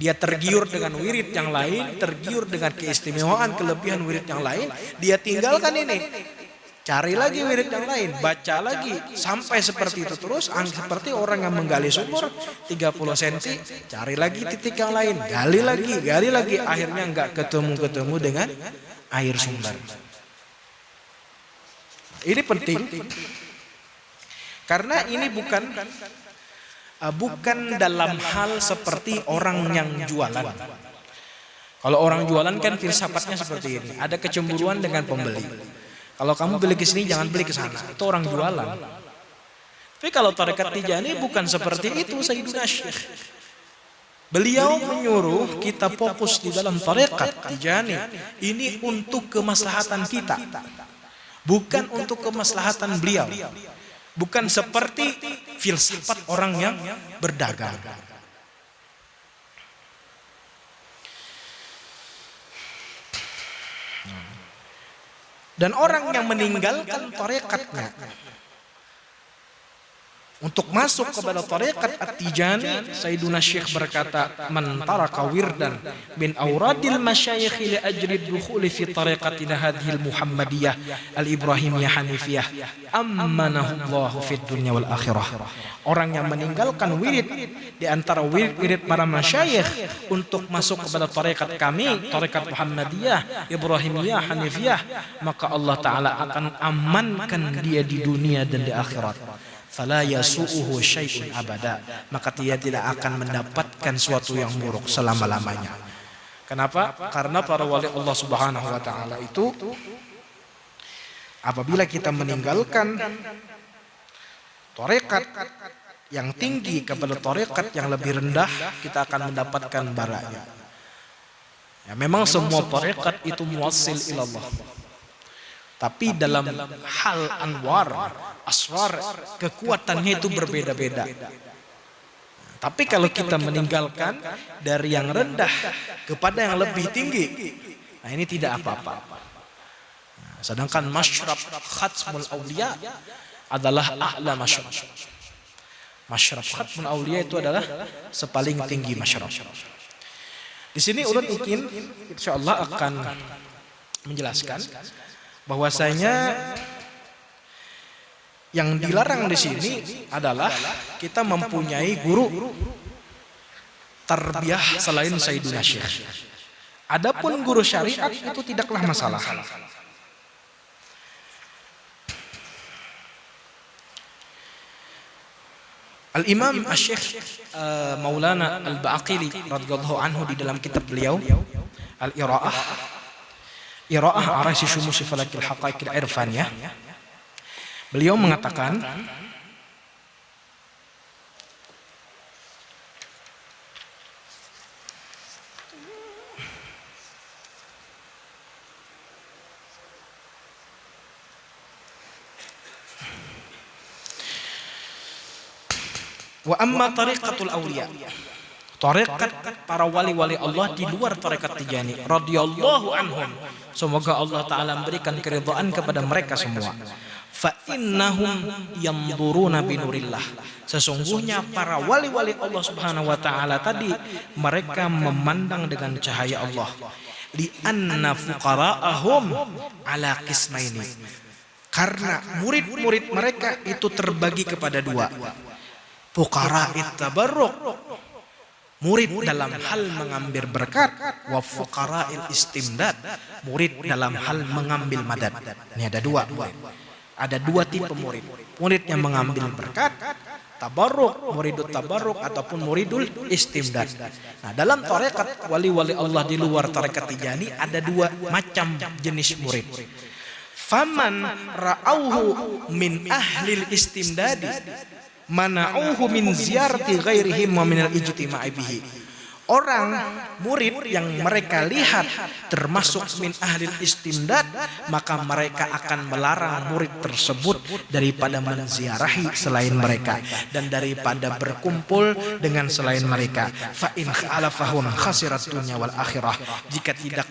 Dia tergiur dengan wirid yang lain, tergiur dengan keistimewaan, kelebihan wirid yang lain. Dia tinggalkan ini, cari lagi wirid yang lain, baca lagi, sampai seperti itu terus. Seperti orang yang menggali sumur 30 cm, cari lagi titik yang lain, gali lagi, akhirnya nggak ketemu dengan air sumber. Ini penting, karena ini bukan dalam hal seperti orang yang jualan. Kalau orang jualan kan filsafatnya seperti ini, ada kecemburuan dengan pembeli. Kalau kamu beli ke sini jangan beli ke sana, itu orang jualan. Tapi kalau tarekat Tijani bukan seperti itu Sayyiduna Syekh. Beliau menyuruh kita fokus di dalam tarekat Tijani ini untuk kemaslahatan kita, bukan untuk kemaslahatan beliau. Bukan seperti filsafat orang yang berdagang. Dan orang yang meninggalkan tarekatnya untuk masuk kepada tarekat At-Tijani, Sayyiduna Syekh berkata, man taraka wirdan min auradil masyayikh li ajri dukhuli fi tariqatina hadhil Muhammadiyah al-Ibrahimiyah Hanifiyah ammanahu Allahu fid dunya wal akhirah. Orang yang meninggalkan wirid di antara wirid para masyayikh untuk masuk kepada tarekat kami, tarekat Muhammadiyah, Ibrahimiyah, Hanifiyah, maka Allah Ta'ala akan amankan dia di dunia dan di akhirat. Fala yasu'uhu syai'un abada, maka dia tidak akan mendapatkan suatu yang buruk selama-lamanya. Kenapa? Karena para wali Allah Subhanahu wa taala itu apabila kita meninggalkan tarekat yang tinggi kepada tarekat yang lebih rendah, kita akan mendapatkan baranya. Ya, memang semua tarekat itu muwassil ila Allah. Tapi dalam hal anwar, asrar, kekuatannya itu berbeda-beda. Tapi kalau kita meninggalkan dari yang rendah kepada yang lebih tinggi, nah ini tidak apa-apa. Nah, sedangkan masyrab khatmul auliya adalah a'la masyrab. Masyrab khatmul auliya itu adalah sepaling tinggi masyrab. Di sini ulun ingin insyaallah akan menjelaskan bahwasanya yang dilarang di sini adalah kita mempunyai guru tarbiyah selain Sayyiduna Syekh. Adapun guru syariat itu tidaklah masalah. Al-Imam Asy-Syaikh Maulana Al-Baqili radhiyallahu anhu di dalam kitab beliau Al-Ira'ah Arasi Syumusi Falakil Haqaiqil Irfaniyah, beliau mengatakan wa amma tariqatul awliya, tarekat para wali-wali Allah di luar tarekat Tijani radhiyallahu anhum, semoga Allah taala memberikan keridhaan kepada mereka semua. Fa innahum yanzuruna binurillah, sesungguhnya para wali-wali Allah Subhanahu wa taala tadi mereka memandang dengan cahaya Allah. Li anna fuqara'ahum ala qismaini, karena murid-murid mereka itu terbagi kepada dua. Fuqara'it tabarruk, murid dalam hal mengambil berkat, wa fuqara'il istimdad, murid dalam hal mengambil madad. Ini ada dua. Ada dua tipe murid. Murid yang mengambil berkat, tabarruk, muridul tabarruk ataupun muridul istimdad. Nah, dalam tarekat wali-wali Allah di luar tarekat Tijani ada dua macam jenis murid. Faman ra'auhu min ahlil istimdadi mana'uhu min ziyarati ghairihim wa minal ijtima'i bihi. Orang murid yang mereka lihat termasuk min ahlil istimdad, maka mereka akan melarang murid tersebut daripada menziarahi selain mereka dan daripada berkumpul dengan selain mereka. Fa in khalafahum khasirat dunya wal akhirah, jika tidak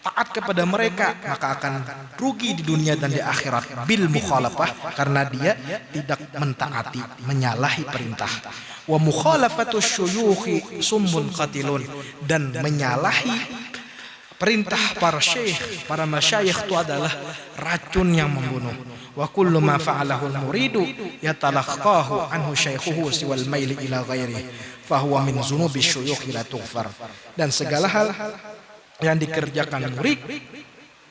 taat kepada mereka maka akan rugi di dunia dan di akhirat bil mukhalafah, karena dia tidak mentaati, menyalahi perintah. Wa mukhalafatu syuyukhi summun qatilun, dan menyalahi perintah para syekh, para masyayikh itu adalah racun yang membunuh. Wa kullu ma fa'alahu al-muridu yatalaqahu anhu syaykhuhu siwal maili ila ghairi fa huwa min zunubi syuyukhi la tughfar. Dan segala hal yang dikerjakan murid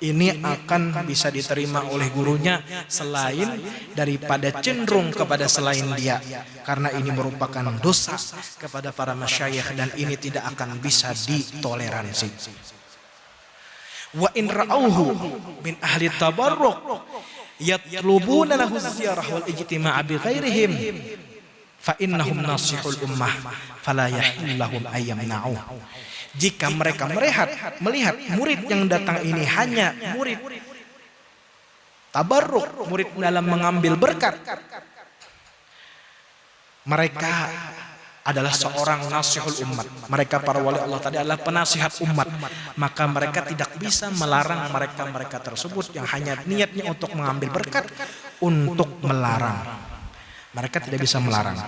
ini akan bisa diterima oleh gurunya selain daripada cenderung kepada selain dia, karena ini merupakan dosa kepada para masyayikh dan ini tidak akan bisa ditoleransi. Wa in ra'auhu min ahli tabarruk yatlubuna lahu ziyarah wal ijtima'a bi ghairihim fa innahum nasihul ummah fala yahillahum ayyamna'u. Jika mereka melihat murid yang datang ini hanya murid tabarruk, murid dalam mengambil berkat, mereka adalah seorang nasihul umat, mereka para wali Allah tadi adalah penasihat umat, maka mereka tidak bisa melarang mereka tersebut yang hanya niatnya untuk mengambil berkat untuk melarang. Mereka tidak bisa melarang.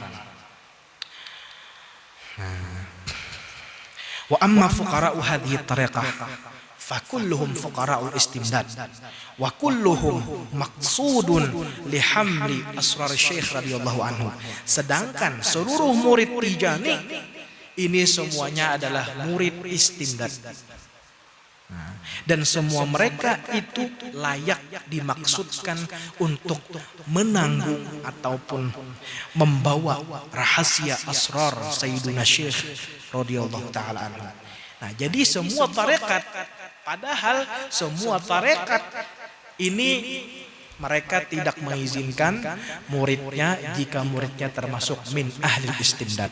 Wa amma fuqara'u hadhihi tariqah fa kulluhum fuqara'ul istimdad wa kulluhum maqsudun li hamli asrar syekh radhiyallahu anhu. Sedangkan seluruh murid Tijani ini semuanya adalah murid istimdad. Dan semua mereka itu layak dimaksudkan untuk menanggung ataupun membawa rahasia asrar Sayyiduna Syekh radhiyallahu taala anhu. Nah, jadi semua tarekat, padahal semua tarekat ini mereka tidak mengizinkan muridnya jika muridnya termasuk min ahli istimdad.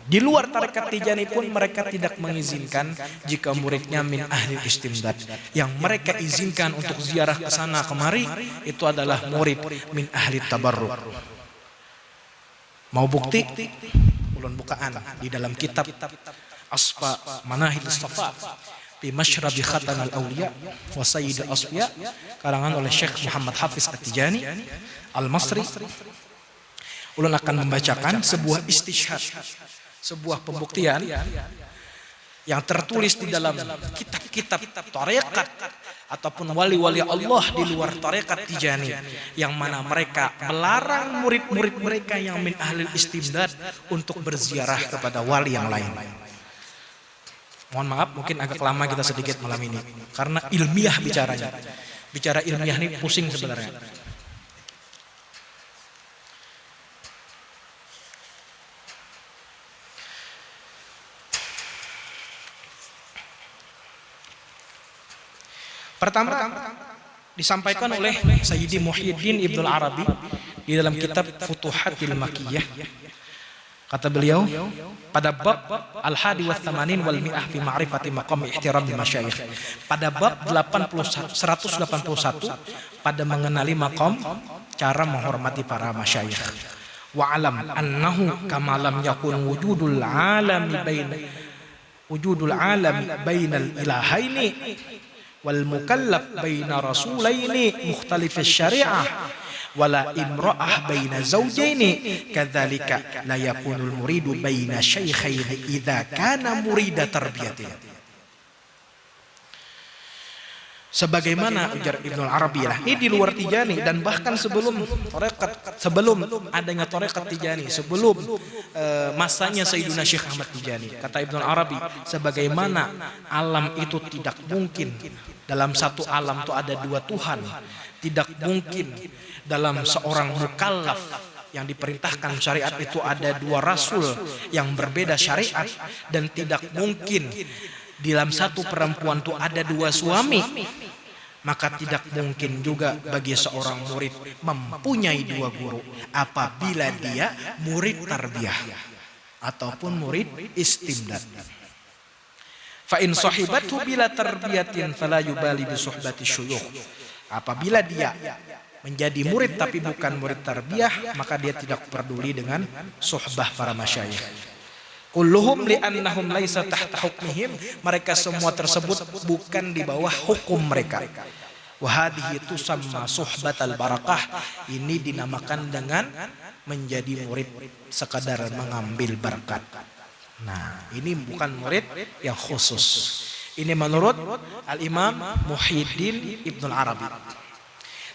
Di luar tarekat Tijani pun mereka tidak mengizinkan jika muridnya min ahli istimdad. Yang mereka izinkan untuk ziarah ke sana kemari itu adalah murid min ahli tabarruk. Mau bukti? ulun bukaan di dalam kitab Asfa Manahil Safa fi Masyrabi Khatamil Auliya wa Sayyidil Asfiya karangan oleh Syekh Muhammad Hafiz At-Tijani Al-Masri. Ulun akan membacakan sebuah istishhad, sebuah pembuktian yang tertulis di dalam kitab-kitab tarekat ataupun wali-wali Allah di luar tarekat Tijani, yang mana mereka melarang murid-murid mereka yang min ahlil istimdad untuk berziarah kepada wali yang lain. Mohon maaf, mungkin agak lama kita sedikit malam ini karena ilmiah bicaranya. Bicara ilmiah ini pusing sebenarnya. Pertama disampaikan oleh Sayyidi Muhyiddin Ibnul Arabi di dalam kitab Futuhatil Makkiyah. Kata beliau pada bab Al-Hadi wa Thamanin wal Mi'ah fi Ma'rifati Maqam Ihtiram Masyayikh, pada bab 181 pada mengenali maqam cara menghormati para masyayikh. Wa alam annahu kama lam yakun wujudul alami bainal ilahaini wal mukallaf baina rasulaini mukhtalif syariah wala imra'ah baina zawjaini kadzalika la yakunul muridu baina syaikhaini idza kana murida tarbiyatin. Sebagaimana ujar Ibnul Arabi lah, ini di luar Tijani dan bahkan sebelum tarekat, sebelum adanya tarekat Tijani, sebelum masanya Sayyiduna Syekh Ahmad Tijani. Kata Ibnul Arabi, sebagaimana alam itu tidak mungkin dalam satu alam itu ada dua Tuhan, tidak mungkin dalam seorang mukallaf yang diperintahkan syariat itu ada dua rasul yang berbeda syariat, dan tidak mungkin dalam satu perempuan itu ada dua suami, maka tidak mungkin juga bagi seorang murid mempunyai dua guru apabila dia murid tarbiyah ataupun murid istimdad. Fa in sahibathu bila tarbiyatin fala yubali bi suhbati syuyukh. Apabila dia menjadi murid tapi bukan murid tarbiyah, maka dia tidak peduli dengan suhbah para masyayikh. Kulluhum li'annahum laisa tahta hukmihim, mereka semua tersebut bukan di bawah hukum mereka. Wa hadhihi tusamma suhbatal barakah, ini dinamakan dengan menjadi murid sekadar mengambil berkat. Nah, ini bukan murid yang khusus. Ini menurut Al-Imam Muhyiddin Ibnul Arabi.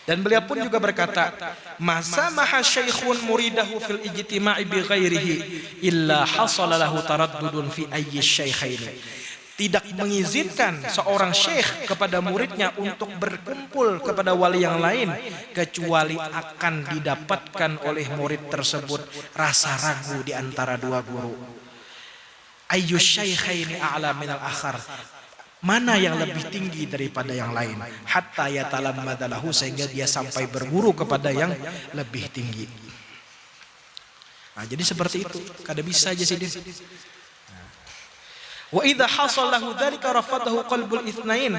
Dan beliau pun juga berkata, masa maha syaikhun muridahu fil ijtima'i bi ghairihi illa hasala lahu taraddudun fi ayyi syaikhaini. Tidak mengizinkan seorang syekh kepada muridnya untuk berkumpul kepada wali yang lain kecuali akan didapatkan oleh murid tersebut rasa ragu di antara dua guru. Ayyu syaikhaini a'la minal akhar. Mana yang lebih tinggi daripada yang lain, hatta yatalammadalahu, sehingga dia sampai berguru kepada yang lebih tinggi. Nah, jadi seperti itu, kada bisa aja sih dia. Wa idza hasalahu dzalika rafadahu qalbul itsnain.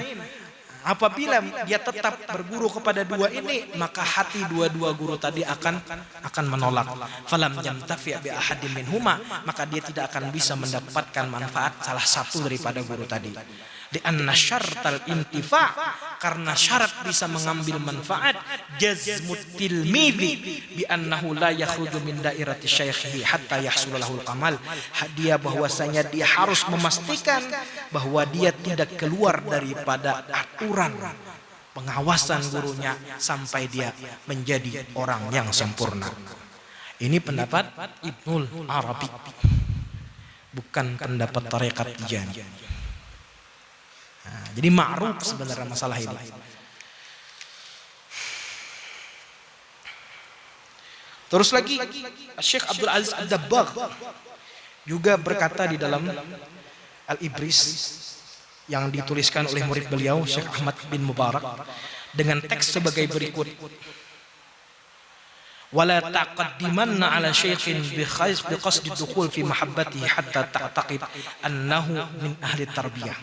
Apabila dia tetap berguru kepada dua ini, maka hati dua-dua guru tadi akan menolak. Falam yamtafi' bi ahadin minhuma, maka dia tidak akan bisa mendapatkan manfaat salah satu daripada guru tadi. Di anna syartal intifa', karena syarat bisa mengambil manfaat, jazmut tilmidhi bi annahu la yakhruju min dairati syaikhihi hatta yahsul lahul kamal. Dia bahwasanya dia harus memastikan bahwa dia tidak keluar daripada aturan pengawasan gurunya sampai dia menjadi orang yang sempurna. Ini pendapat Ibnul Arabi, bukan pendapat tarekat Tijani. Nah, jadi ma'ruf sebenarnya masalah ini. Terus lagi Syekh Abdul Aziz Ad-Dabbagh juga berkata di dalam Al-Ibris yang dituliskan oleh murid beliau Syekh Ahmad bin Mubarak dengan teks sebagai berikut. Wala taqaddimanna ala syekhin bi qasdi dukhul fi mahabbatihi hatta ta'taqid annahu min ahli tarbiyah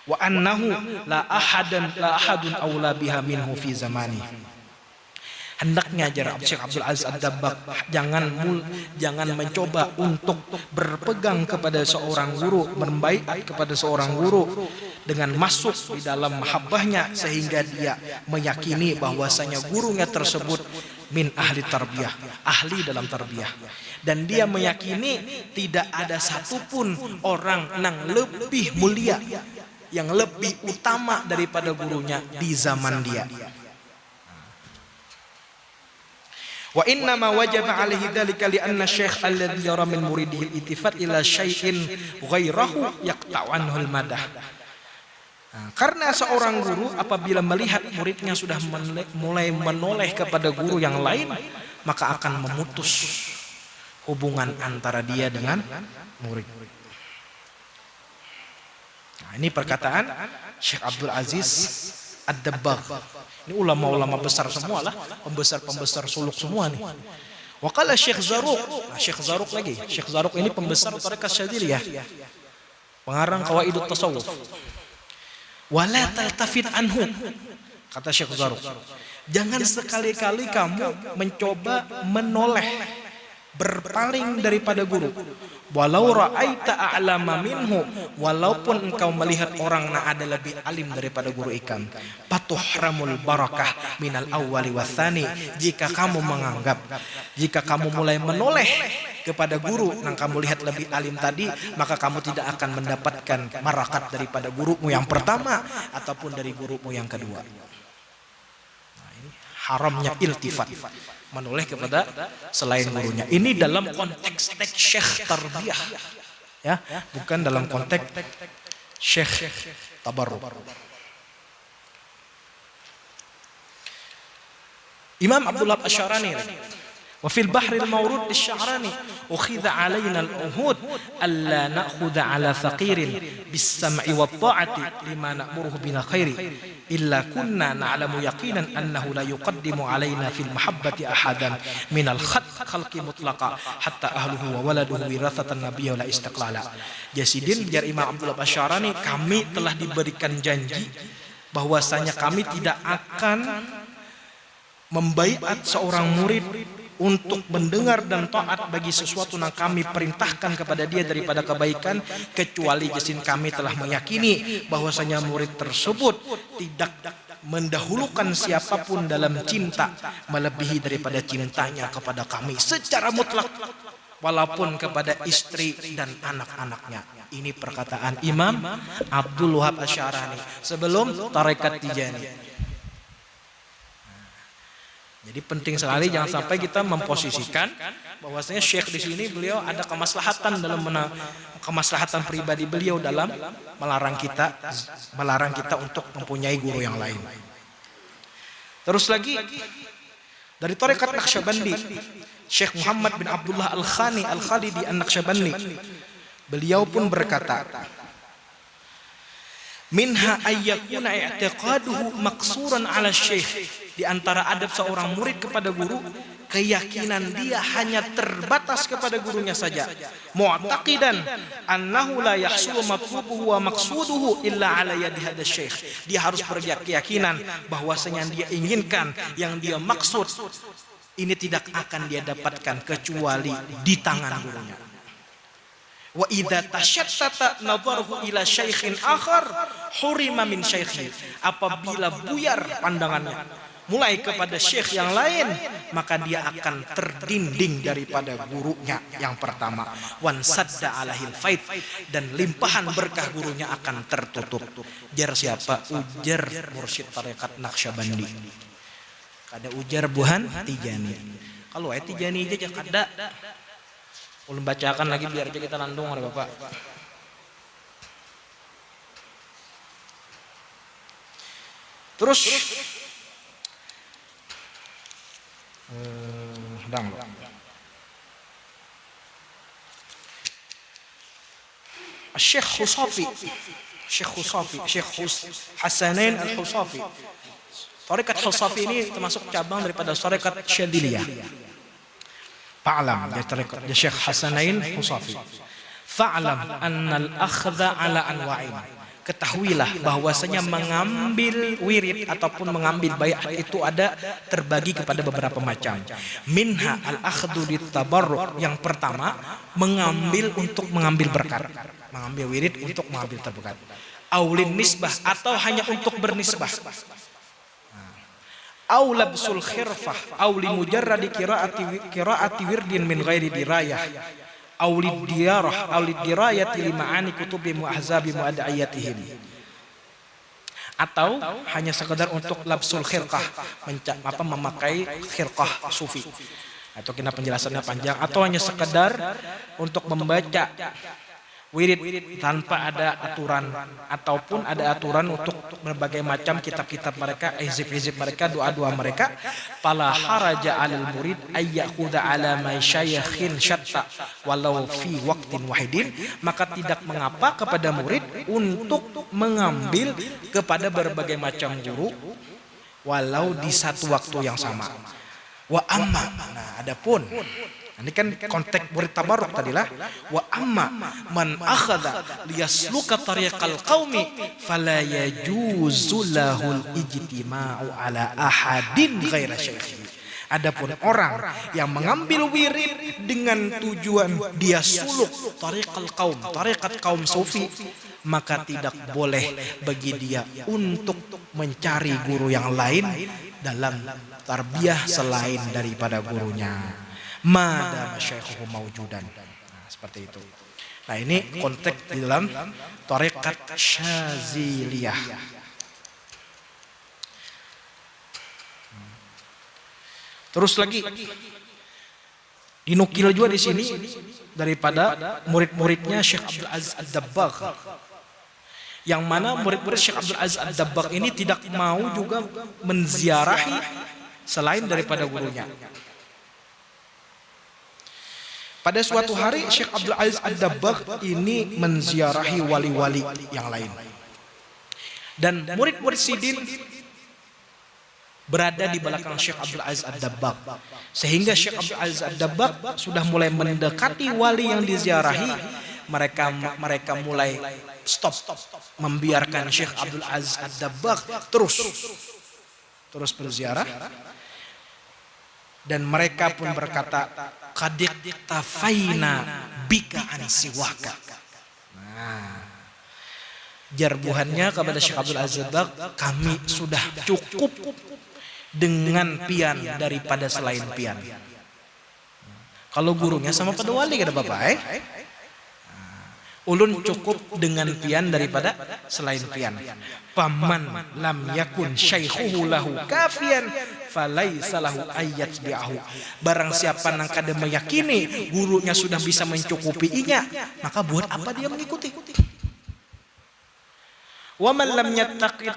wa annahu la ahadun aula biha minhu fi zamani. Hendaknya ajar Syekh Abdul Aziz Ad-Dabbagh jangan mencoba untuk berpegang kepada seorang guru, membaiat kepada seorang guru dengan masuk di dalam mahabbahnya sehingga dia meyakini bahwasanya gurunya tersebut min ahli tarbiyah, ahli dalam tarbiyah, dan dia meyakini tidak ada satupun orang yang lebih mulia, yang lebih utama daripada gurunya di zaman dia. Wa inna ma wajaba alaihi dzalika li anna syekh alladhi yara min muridihi al-iltifat ila syai'in ghairahu yaqta'u anhu al-madah. Karena seorang guru apabila melihat muridnya sudah mulai menoleh kepada guru yang lain, maka akan memutus hubungan antara dia dengan murid. Nah, ini perkataan Syekh Abdul Aziz Ad-Dabbagh. Ini ulama-ulama besar semua lah, pembesar-pembesar suluk semua nih. Waqala Syekh Zarruq. Nah, Syekh Zarruq lagi. Syekh Zarruq ini pembesar Thariqah Syadziliyah, pengarang Qawaidut Tasawuf. Wala taltafit anhu, kata Syekh Zarruq, jangan sekali-kali kamu mencoba menoleh, berpaling daripada guru. Walau ra'aita a'lama minhu, walaupun engkau melihat orang yang ada lebih alim daripada guru ikam. Patuhramul barakah minal awwali wathani, jika kamu menganggap, jika kamu mulai menoleh kepada guru yang kamu lihat lebih alim tadi, maka kamu tidak akan mendapatkan barakat daripada gurumu yang pertama ataupun dari gurumu yang kedua. Nah, ini haramnya iltifat, menoleh kepada selain gurunya. Ini dalam konteks syekh tarbiyah, ya, bukan dalam konteks syekh tabarruk. Imam Abdullah Asy-Syarani, wa fil bahril mawrud lisy'arani ukhidha 'alaina al-uhud alla na'khudha 'ala faqirin bis-sam'i wat-ta'ati lima na'muruhu bil khairi illa kunna na'lamu yaqinan annahu la yuqaddimu 'alaina fil mahabbati ahadan min al-khalqi mutlaqa hatta ahluhu wa waladuhu wirathatan nabiyyi la istiqlala. Jasidin biar Imam Abdullah Asy-Syarani, kami telah diberikan janji bahwasanya kami tidak akan membaiat seorang murid untuk mendengar dan taat bagi sesuatu yang kami perintahkan kepada dia daripada kebaikan, kecuali jasin kami telah meyakini bahwasanya murid tersebut tidak mendahulukan siapapun dalam cinta melebihi daripada cintanya kepada kami secara mutlak, walaupun kepada istri dan anak-anaknya. Ini perkataan Imam Abdul Wahab Asy-Syarani sebelum Tarekat Tijani. Jadi penting sekali jangan sampai kita memposisikan bahwasanya syekh di sini beliau ada kemaslahatan dalam kemaslahatan pribadi beliau dalam melarang kita untuk mempunyai guru yang lain. Terus lagi dari Tarekat Naqsyabandi, Syekh Muhammad bin Abdullah Al-Khani Al-Khalidi An-Naqsyabandi, beliau pun berkata, minha ayyakuna i'tiqaduhu maqsuran 'ala syekh. Di antara adab seorang murid kepada guru, keyakinan dia hanya terbatas kepada gurunya saja. Mu'taqidan annahu la yahsulu matlubuhu wa maqsuduhu illa 'ala yadi hadha syekh. Dia harus berkeyakinan bahwasanya yang dia inginkan, yang dia maksud, ini tidak akan dia dapatkan kecuali di tangan gurunya. Wa idza tashattata nadharuhu ila syaikhin akhar hurima min syaikhi. Apabila buyar pandangannya mulai kepada syekh yang lain, maka dia akan terdinding daripada gurunya yang pertama. Wan sadda alahil faid, dan limpahan berkah gurunya akan tertutup. Jar siapa? Ujar mursyid Tarekat Naqsyabandi. Kada ujar Buhan Tijani. Kalau Tijani aja kada. Ulun bacakan lagi biar aja kita landung oleh Bapak. Terus Syekh Khusafi, Syekh Hasanain Al-Khusafi. Tarekat Khusafi ini termasuk cabang daripada Tarekat Syadziliyah. Fa'lam, ya Syekh Hasanain Khusafi. Fa'lam annal akhdha ala anwa'in. ketahuilah bahwasanya mengambil wirid ataupun mengambil baiat itu ada terbagi kepada beberapa macam. Minha al-akhdhu lit-tabarruk, yang pertama mengambil untuk mengambil berkat, mengambil wirid untuk mengambil berkat. Aulin nisbah, atau hanya untuk bernisbah. Au labsul khirfah, au li mujarradi qiraati wirdin min ghairi dirayah. Aulid dirayah, aulid dirayati li ma'ani kutubi mu'ahzabi mu'ad'iyatihim. Atau hanya sekedar untuk labsul khirqah, memakai khirqah sufi. Atau kena penjelasannya panjang, atau hanya sekedar untuk membaca wirid tanpa ada aturan, ataupun ada aturan untuk berbagai macam kitab-kitab mereka, hizib-hizib mereka, doa-doa mereka. Fala haraja 'alal murid ayyakhudha 'ala may syayikhin syatta walau fi waqtin wahidin, maka tidak mengapa kepada murid untuk mengambil kepada berbagai macam guru walau di satu waktu yang sama. Wa amma, nah adapun ini kan konteks murid tabarruk tadilah. Wa amma man akhadha liyasluka tariqal qaumi fala yajuzu lahul ijtima'u ala ahadin ghaira syaikhi. Adapun orang yang mengambil wirid dengan tujuan dia suluk tariqal qaum, tariqat kaum sufi, maka tidak boleh bagi dia untuk mencari guru yang lain dalam tarbiyah selain daripada gurunya. Madama syaikhuhu mawjudan. Nah, seperti itu. Nah, ini konteks di dalam tarekat Syaziliyah. Terus lagi dinukil juga di sini daripada murid-muridnya Syekh Abdul Aziz Ad-Dabbagh, yang mana murid-murid Syekh Abdul Aziz Ad-Dabbagh ini tidak mau juga menziarahi selain daripada gurunya. Pada suatu hari Syekh Abdul Aziz Ad-Dabbagh ini menziarahi wali-wali yang lain. Dan murid-murid Sidin berada di belakang Syekh Abdul Aziz Ad-Dabbagh. Sehingga Syekh Abdul Aziz Ad-Dabbagh sudah mulai mendekati wali yang diziarahi. Mereka mulai stop, membiarkan Syekh Abdul Aziz Ad-Dabbagh terus berziarah. Dan mereka pun berkata, qadik tafaina bika an siwaka. Nah, jarbuhannya kepada Syekh Abdul Aziz Ad-Dabbagh, kami sudah cukup dengan pian daripada selain pian. Kalau gurunya sama pada wali kata Bapak, ulun cukup dengan pian daripada selain pian. Paman lam yakun syaikhuhu lahu kafian falaisa lahu ayat bi'ahu. Barang siapa nang kada meyakini gurunya sudah bisa mencukupinya, maka buat apa dia mengikuti? Wa man lam yattaqid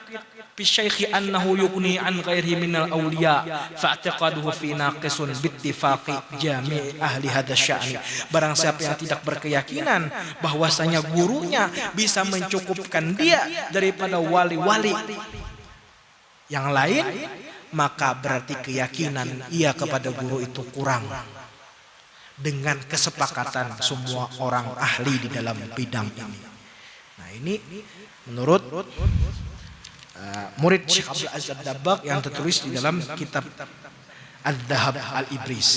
bi syaikhi annahu yughni an ghairihi minal awliya fa'taqaduhu fi naqisun bittifaqi jami' ahli hadha sya'ni. Barang siapa yang tidak berkeyakinan bahwasanya gurunya bisa mencukupkan dia daripada wali-wali yang lain, maka berarti keyakinan ia kepada guru itu kurang dengan kesepakatan semua orang ahli di dalam bidang ini. Nah, ini menurut murid Syekh Abdul Aziz Ad-Dabbagh yang tertulis di dalam kitab Adz-Dzahab Al-Ibris.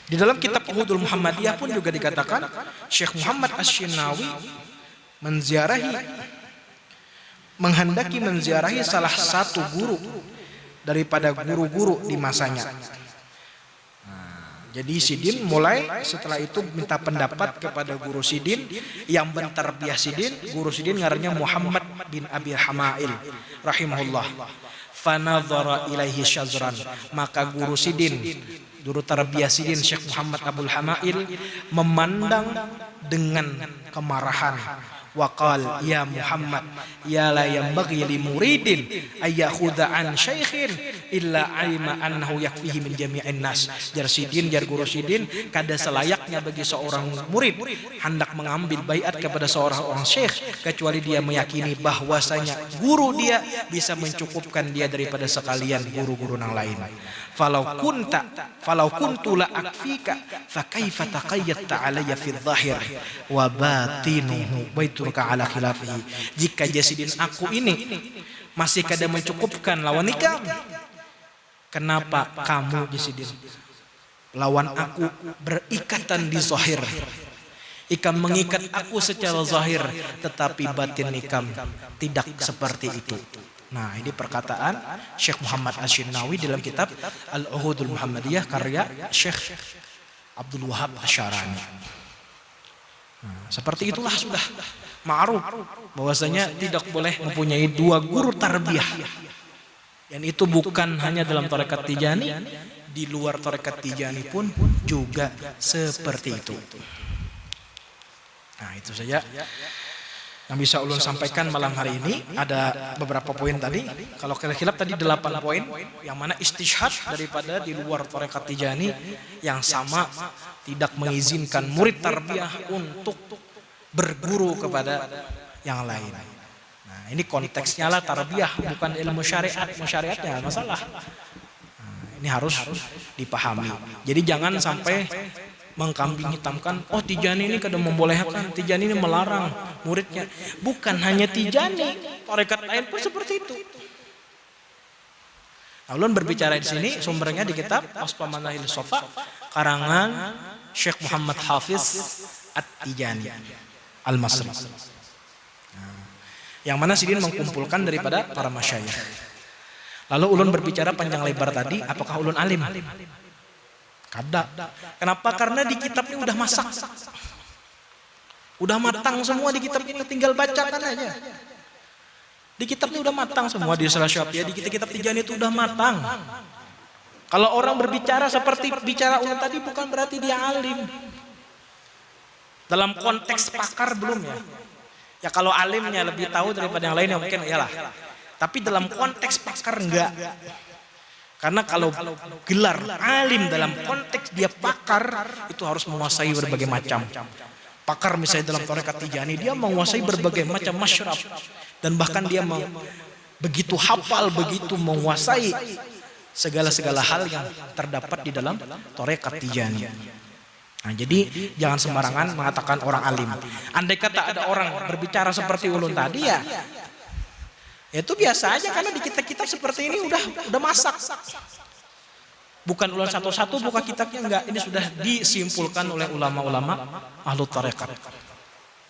Di dalam kitab Uhudul Muhammadiyah pun juga dikatakan Syekh Muhammad Asy-Syinawi menghendaki menziarahi salah satu guru daripada guru-guru di masanya. Jadi Sidin mulai setelah itu minta pendapat kepada guru Sidin yang mentarbiyah Sidin. Guru Sidin ngarannya Muhammad bin Abi Hamail rahimahullah. Fanadhara ilaihi syazran, maka guru Sidin, guru tarbiyah Sidin Syekh Muhammad Abul Hamail memandang dengan kemarahan. Waqal ya Muhammad ya la yanbaghi li muridin ayakhudha an syaikhin illa alima annahu yakfihi min jami'in nas. Jar Sidin, jar guru Sidin, kada selayaknya bagi seorang murid hendak mengambil baiat kepada seorang syekh kecuali dia meyakini bahwasanya guru dia bisa mencukupkan dia daripada sekalian guru-guru yang lain. falau kuntu la akfika fa kaifa taqayyatta alayya fi dhahir wa batinuhu baituka ala khilafihi. Jika jasidin aku ini masih kada mencukupkan lawan ikam, kenapa kamu jasidin lawan aku berikatan di zahir? Ikam mengikat aku secara zahir, tetapi batin ikam tidak seperti itu. Nah, ini perkataan Syekh Muhammad Asy-Shinnawi dalam kitab Al-Uhudul Muhammadiyah karya Syekh Abdul Wahab Asy-Syarani. Nah, seperti itulah sudah ma'ruf bahwasanya tidak boleh mempunyai dua guru tarbiyah. Dan itu bukan hanya dalam tarekat Tijani, di luar tarekat Tijani pun juga seperti itu. Nah, itu saja yang bisa ulun sampaikan malam hari ini. Ada beberapa poin tadi. Kalau khilaf tadi 8 poin, yang mana istishhad daripada di luar tarekat Tijani yang sama tidak mengizinkan murid tarbiyah untuk berguru kepada yang lain. Nah, ini konteksnya lah tarbiyah, bukan ilmu syariat. Syariatnya masalah. Nah, ini harus dipahami. Jadi jangan sampai mengkambing hitamkan, oh Tijani ini kada membolehkan, Tijani ini melarang muridnya. Bukan hanya Tijani, tarekat lain pun seperti itu. Nah, ulun berbicara di sini sumbernya di kitab Asfa Manahil Sofa karangan Syekh Muhammad Hafiz At-Tijani Al-Masri. Nah, yang mana sidin mengkumpulkan daripada para masyayikh. Lalu ulun berbicara panjang lebar tadi, apakah ulun alim? Kada. Kenapa? Karena di kitab ini udah masak. Udah matang semua di kitab ini, tinggal bacakan aja. Di kitab ini udah matang semua, di Salah Syafi'iyah, di kitab Tijani itu udah matang. Kalau orang berbicara seperti bicara ulun tadi bukan berarti dia alim. Dalam konteks pakar belum ya. Ya kalau alimnya lebih tahu daripada yang lain ya mungkin iyalah. Tapi dalam konteks pakar enggak. Karena kalau gelar alim dalam konteks dia pakar, itu harus menguasai berbagai macam. Pakar misalnya dalam tarekat Tijani, dia menguasai berbagai macam masyrab. Dan bahkan dia begitu hafal, begitu menguasai segala-segala hal yang terdapat di dalam tarekat Tijani. Nah, jadi jangan sembarangan mengatakan orang alim. Andai kata ada orang berbicara seperti ulun tadi ya itu biasa aja, karena di kitab-kitab seperti ini udah masak. Bukan ulun satu-satu buka kitabnya, enggak, ini sudah disimpulkan oleh ulama-ulama ahlu tarekat.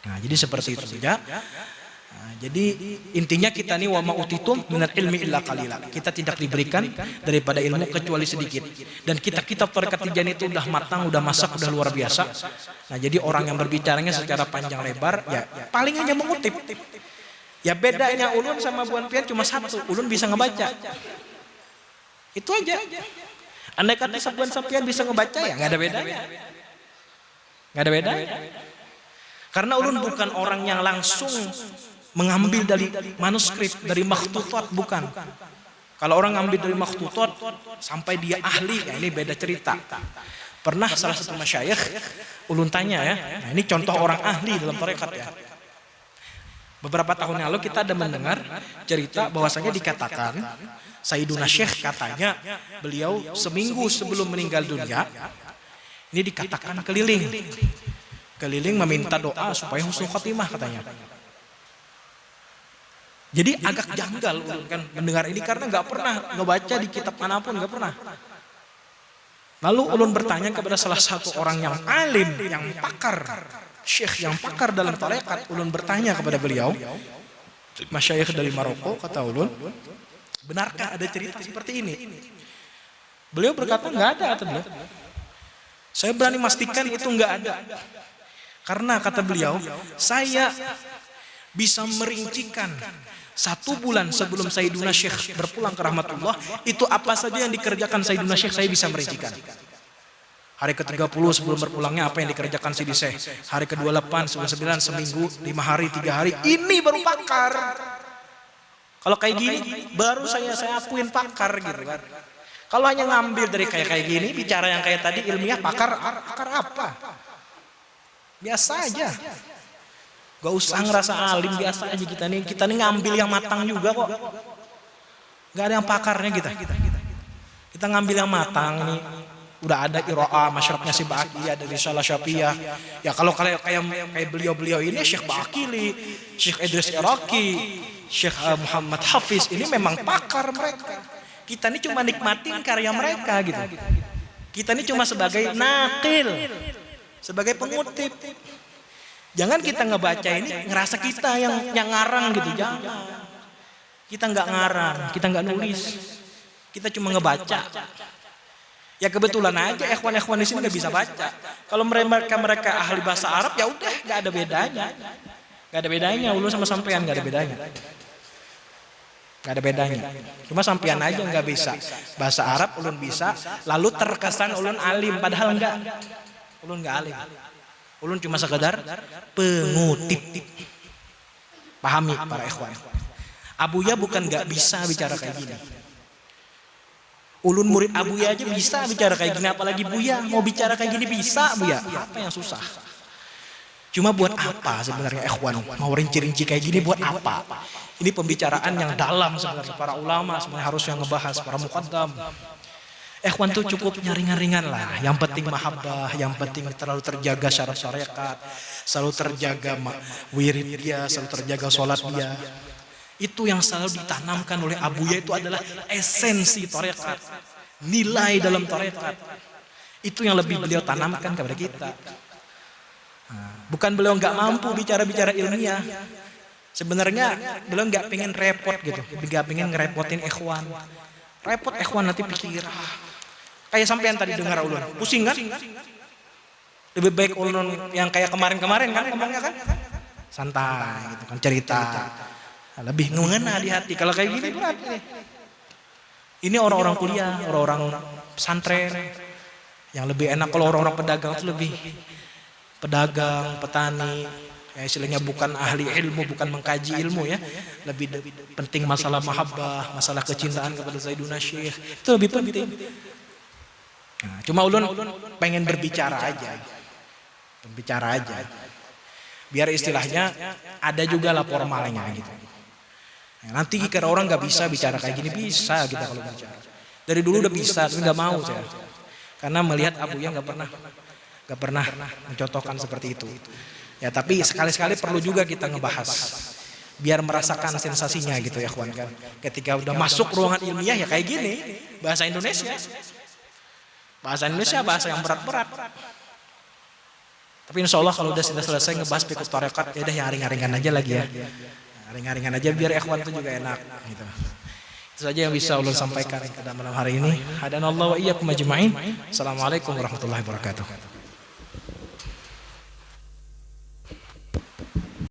Nah, jadi seperti itu saja. Nah, jadi intinya kita nih wa ma utitum minal ilmi illa qalila. Kita tidak diberikan daripada ilmu kecuali sedikit. Dan kitab-kitab tarekat Tijani itu udah matang, udah masak, udah luar biasa. Nah, jadi orang yang berbicaranya secara panjang lebar ya paling hanya mengutip. Ya bedanya ulun sama Buan Pian cuma satu, ulun bisa ngebaca. Itu aja. Andai kata Buan Pian bisa ngebaca ya nggak ada bedanya. Nggak ada bedanya. Karena ulun bukan orang yang langsung mengambil dari manuskrip, dari makhtutat, bukan. Kalau orang ngambil dari makhtutat sampai dia ahli, ya ini beda cerita. Pernah salah satu masyayikh ulun tanya ya, nah ini contoh orang ahli dalam tarekat ya. Beberapa tahun yang lalu kita ada mendengar cerita bahwasanya dikatakan Sayyiduna Syekh katanya beliau seminggu sebelum meninggal dunia ini dikatakan keliling meminta doa supaya husnul khotimah katanya. Jadi agak janggal kan mendengar ini karena nggak pernah ngebaca di kitab manapun, nggak pernah. Lalu ulun bertanya kepada salah satu orang yang alim, yang pakar, syekh yang pakar dalam tarekat, ulun bertanya kepada beliau, masyayikh dari Maroko, kata ulun, benarkah ada cerita seperti ini? Beliau berkata nggak ada, kata beliau. Saya berani memastikan itu nggak ada. Karena kata beliau, saya bisa merincikan 1 bulan sebelum Sayyiduna Syekh berpulang ke rahmatullah, itu apa saja yang dikerjakan Sayyiduna Syekh saya bisa merincikan. Hari ke-30 sebelum berpulangnya apa yang dikerjakan Sidi Syekh. Hari ke-28, 99, seminggu, 5 hari, 3 hari. Ini baru pakar. Kalau kayak gini baru saya akuin pakar gitu kan. Kalau hanya ngambil dari kayak gini, bicara yang kayak tadi ilmiah, pakar apa? Biasa aja. Gak usah ngerasa alim, biasa aja kita nih ngambil yang matang juga kok. Gak ada yang pakarnya kita. Kita ngambil yang matang ini. Udah ada Iro'a, masyrabnya si Ba'aki, ada Risalah Syafiyah. Ya kalau kayak beliau-beliau ini, Syekh Ba'akili, Syekh Idris Iraqi, Syekh Muhammad Hafiz, ini memang pakar mereka. Kita ini cuma nikmatin karya mereka gitu. Kita ini cuma sebagai nakil, sebagai pengutip. Jangan kita ngebaca ini ngerasa kita yang ngarang gitu, jangan. Kita nggak ngarang, kita nggak nulis, kita cuma ngebaca. Ya kebetulan aja ikhwan-ikhwan di sini nggak bisa baca. Kalau mereka ahli bahasa Arab ya udah nggak ada bedanya, nggak ada bedanya. Ulun sama sampean nggak ada bedanya, nggak ada bedanya. Cuma sampean aja nggak bisa bahasa Arab, ulun bisa. Lalu terkesan ulun alim, padahal enggak. Ulun nggak alim. Ulun cuma sekedar pengutip. Pahami para ikhwan. Abuya bukan nggak bisa bicara kayak gini. Ulun murid Abuya aja bisa bicara kayak gini, apalagi Buya mau bicara kayak gini bisa Buya. Apa yang susah? Cuma buat apa sebenarnya ikhwan mau rinci-rinci kayak gini buat apa? Ini pembicaraan yang dalam sebenarnya, para ulama sebenarnya harus yang ngebahas, para muqaddam. Ikhwan tuh cukup ringan-ringan lah. Yang penting mahabbah, yang penting terlalu terjaga syarat syariat, selalu terjaga wirid dia, selalu terjaga sholat dia. Itu yang selalu ditanamkan oleh Abuya, itu adalah esensi tarekat, nilai dalam tarekat. Itu yang lebih beliau tanamkan kepada kita. Bukan beliau nggak mampu bicara-bicara ilmiah. Sebenarnya beliau nggak pengen repot gitu, nggak pengen ngerepotin ikhwan. Repot ikhwan nanti pikir. Kayak sampean tadi dengar ulun, pusing kan? Lebih baik ulun yang kayak kemarin-kemarin kan ngomongnya kan? Santai gitu kan, cerita. Lebih mengena di hati. Kalau kayak gini berat nih. Ini orang-orang kuliah, orang-orang pesantren yang lebih enak. Kalau orang-orang pedagang itu lebih pedagang, petani, ya istilahnya bukan ahli ilmu, bukan mengkaji ilmu ya. Lebih penting masalah mahabbah, masalah kecintaan kepada Sayyiduna Syekh. Itu lebih penting. Nah, cuma ulun pengen berbicara aja. Berbicara aja. Biar istilahnya ada juga lah formalnya gitu. Nanti kira orang nggak bisa bicara kayak gini, bisa kita kalau bicara. Dari dulu udah bisa, tapi nggak mau saya. Karena melihat Abuya nggak pernah mencontohkan seperti itu. Ya tapi sekali-sekali perlu juga kita ngebahas, biar merasakan sensasinya gitu ya kawan kan. Ketika udah masuk ruangan ilmiah ya kayak gini, bahasa Indonesia, bahasa yang berat-berat. Tapi insya Allah kalau udah selesai ngebahas fikih tarekat, ya udah yang ringan-ringan aja lagi ya. Ringan-ringan aja biar ikhwan itu juga enak gitu. Itu saja yang bisa ulun sampaikan pada malam hari ini. Hadanallahu wa iyyakum ajma'in. Assalamualaikum warahmatullahi wabarakatuh.